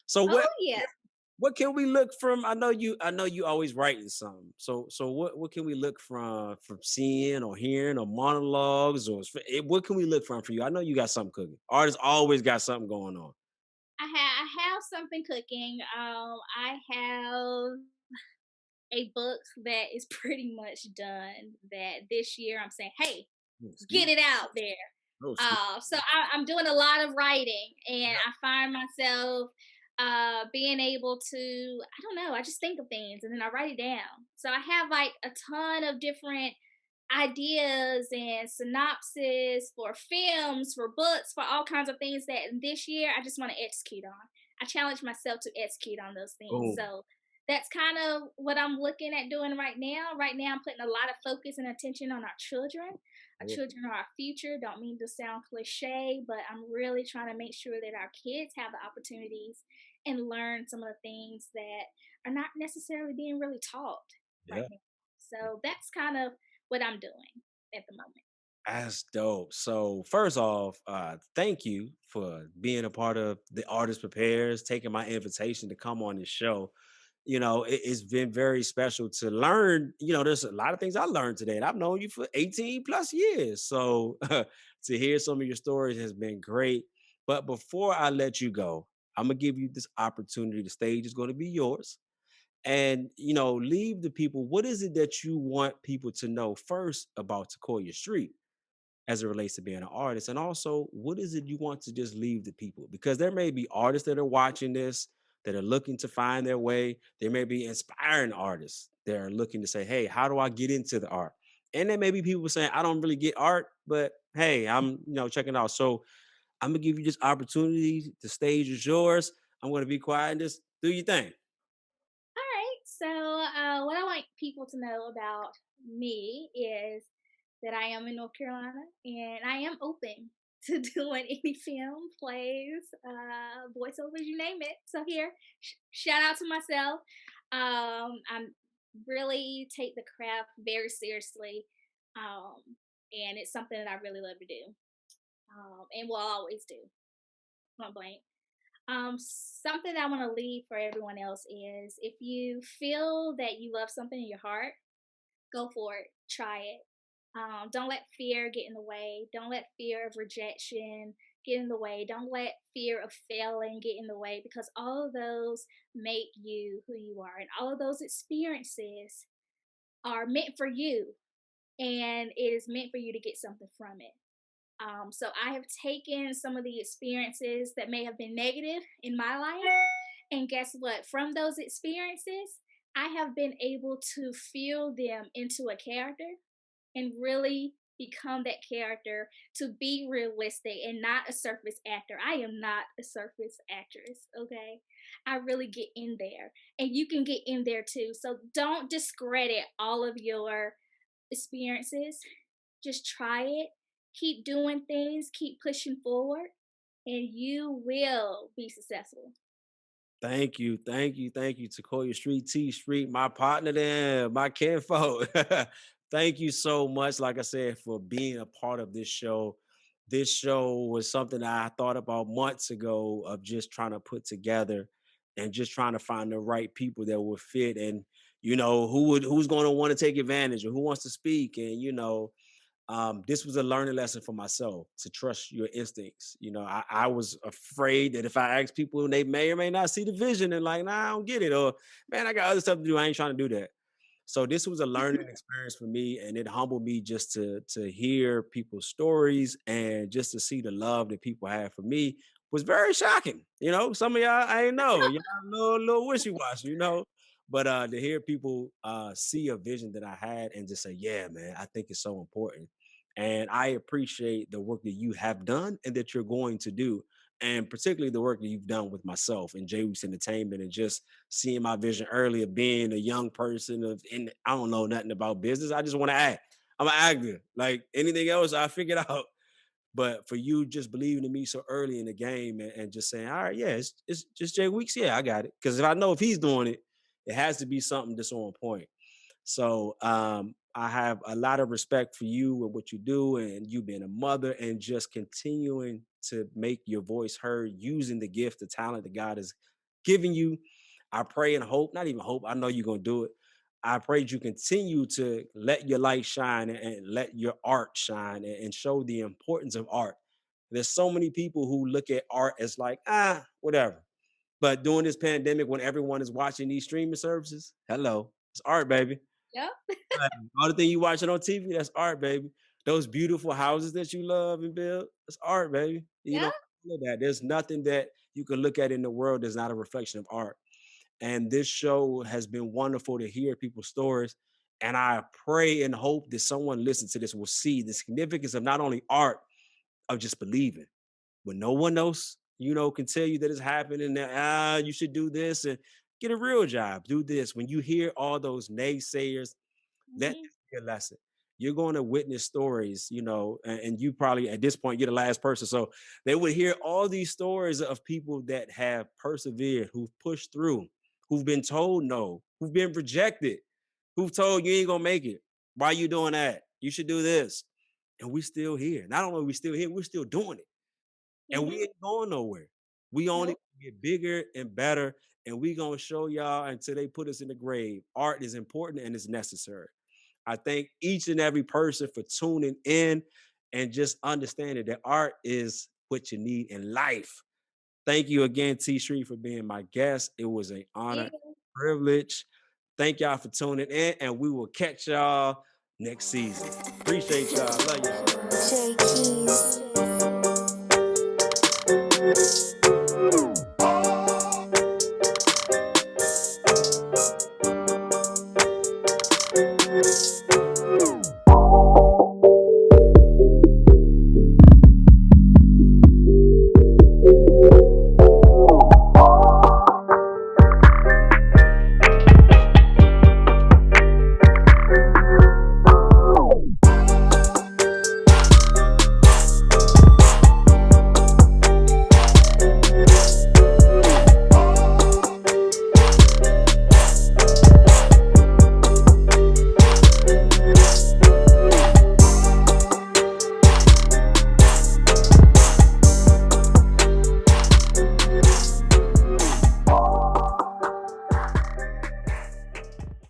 So Oh yeah. what can we look from? I know you always writing something. So what can we look from seeing or hearing or monologues what can we look from for you? I know you got something cooking. Artists always got something going on. I have something cooking. I have a book that is pretty much done. That this year I'm saying, hey, Oh, excuse get me. it out there. Oh, excuse So I'm doing a lot of writing, and me. I find myself being able to, I don't know, I just think of things and then I write it down. So I have like a ton of different ideas and synopsis for films, for books, for all kinds of things that this year I just want to execute on. I challenge myself to execute on those things. Oh, So that's kind of what I'm looking at doing right now. Right now, I'm putting a lot of focus and attention on our children. Our oh, children are our future. Don't mean to sound cliche, but I'm really trying to make sure that our kids have the opportunities and learn some of the things that are not necessarily being really taught right yeah. now. So that's kind of what I'm doing at the moment. That's dope. So first off, thank you for being a part of the Artist Prepares, taking my invitation to come on this show. It's been very special to learn. There's a lot of things I learned today, and I've known you for 18 plus years. So to hear some of your stories has been great. But before I let you go, I'm gonna give you this opportunity. The stage is going to be yours, and leave the people. What is it that you want people to know first about Taquoia Street? As it relates to being an artist? And also, what is it you want to just leave the people? Because there may be artists that are watching this that are looking to find their way. There may be inspiring artists that are looking to say, hey, how do I get into the art? And there may be people saying, I don't really get art, but hey, I'm checking it out. So I'm gonna give you this opportunity. The stage is yours. I'm gonna be quiet and just do your thing. All right. So, what I want people to know about me is that I am in North Carolina, and I am open to doing any film, plays, voiceovers, you name it. So here, shout out to myself. I'm really take the craft very seriously, um, and it's something that I really love to do, and will always do. Point blank. Something I want to leave for everyone else is if you feel that you love something in your heart, go for it. Try it. Don't let fear get in the way. Don't let fear of rejection get in the way. Don't let fear of failing get in the way, because all of those make you who you are. And all of those experiences are meant for you. And it is meant for you to get something from it. So I have taken some of the experiences that may have been negative in my life. And guess what? From those experiences, I have been able to feel them into a character and really become that character, to be realistic and not a surface actor. I am not a surface actress, okay? I really get in there, and you can get in there too. So don't discredit all of your experiences. Just try it, keep doing things, keep pushing forward, and you will be successful. Thank you, thank you, thank you, Taquoia Street, T Street, my partner there, my kinfolk. Thank you so much, like I said, for being a part of this show. This show was something that I thought about months ago of just trying to put together and just trying to find the right people that would fit, and who's going to want to take advantage or who wants to speak, and this was a learning lesson for myself to trust your instincts. I was afraid that if I asked people, they may or may not see the vision and like, nah, I don't get it. Or, man, I got other stuff to do. I ain't trying to do that. So this was a learning experience for me, and it humbled me just to hear people's stories and just to see the love that people have for me was very shocking. Some of y'all I ain't know. Y'all a little wishy-washy, But to hear people see a vision that I had and just say, yeah, man, I think it's so important. And I appreciate the work that you have done and that you're going to do. And particularly the work that you've done with myself and J Weeks Entertainment, and just seeing my vision earlier, being a young person and I don't know nothing about business. I just want to act. I'm an actor. Like anything else, I figured out. But for you just believing in me so early in the game and just saying, all right, yeah, it's just Jay Weeks. Yeah, I got it. Because if I know if he's doing it, it has to be something that's on point. So I have a lot of respect for you and what you do, and you being a mother and just continuing to make your voice heard using the gift, the talent that God has given you. I pray and hope, not even hope, I know you're going to do it. I pray that you continue to let your light shine and let your art shine and show the importance of art. There's so many people who look at art as like, whatever. But during this pandemic, when everyone is watching these streaming services, hello, it's art, baby. Yep. All the thing you watching on TV, that's art, baby. Those beautiful houses that you love and build, that's art, baby. Yep. All of that. There's nothing that you can look at in the world that's not a reflection of art. And this show has been wonderful to hear people's stories. And I pray and hope that someone listens to this will see the significance of not only art, of just believing. When no one else, can tell you that it's happening, that you should do this and get a real job, do this. When you hear all those naysayers, let Mhm. this be a lesson. You're going to witness stories, and you probably at this point you're the last person. So they would hear all these stories of people that have persevered, who've pushed through, who've been told no, who've been rejected, who've told you ain't gonna make it. Why you doing that? You should do this. And we still here. Not only are we still here, we're still doing it. And we Mhm. ain't going nowhere. We only Nope. get bigger and better. And we gonna show y'all until they put us in the grave. Art is important and it's necessary. I thank each and every person for tuning in and just understanding that art is what you need in life. Thank you again, T Street, for being my guest. It was an honor and Yeah. privilege. Thank y'all for tuning in, and we will catch y'all next season. Appreciate y'all. Love y'all.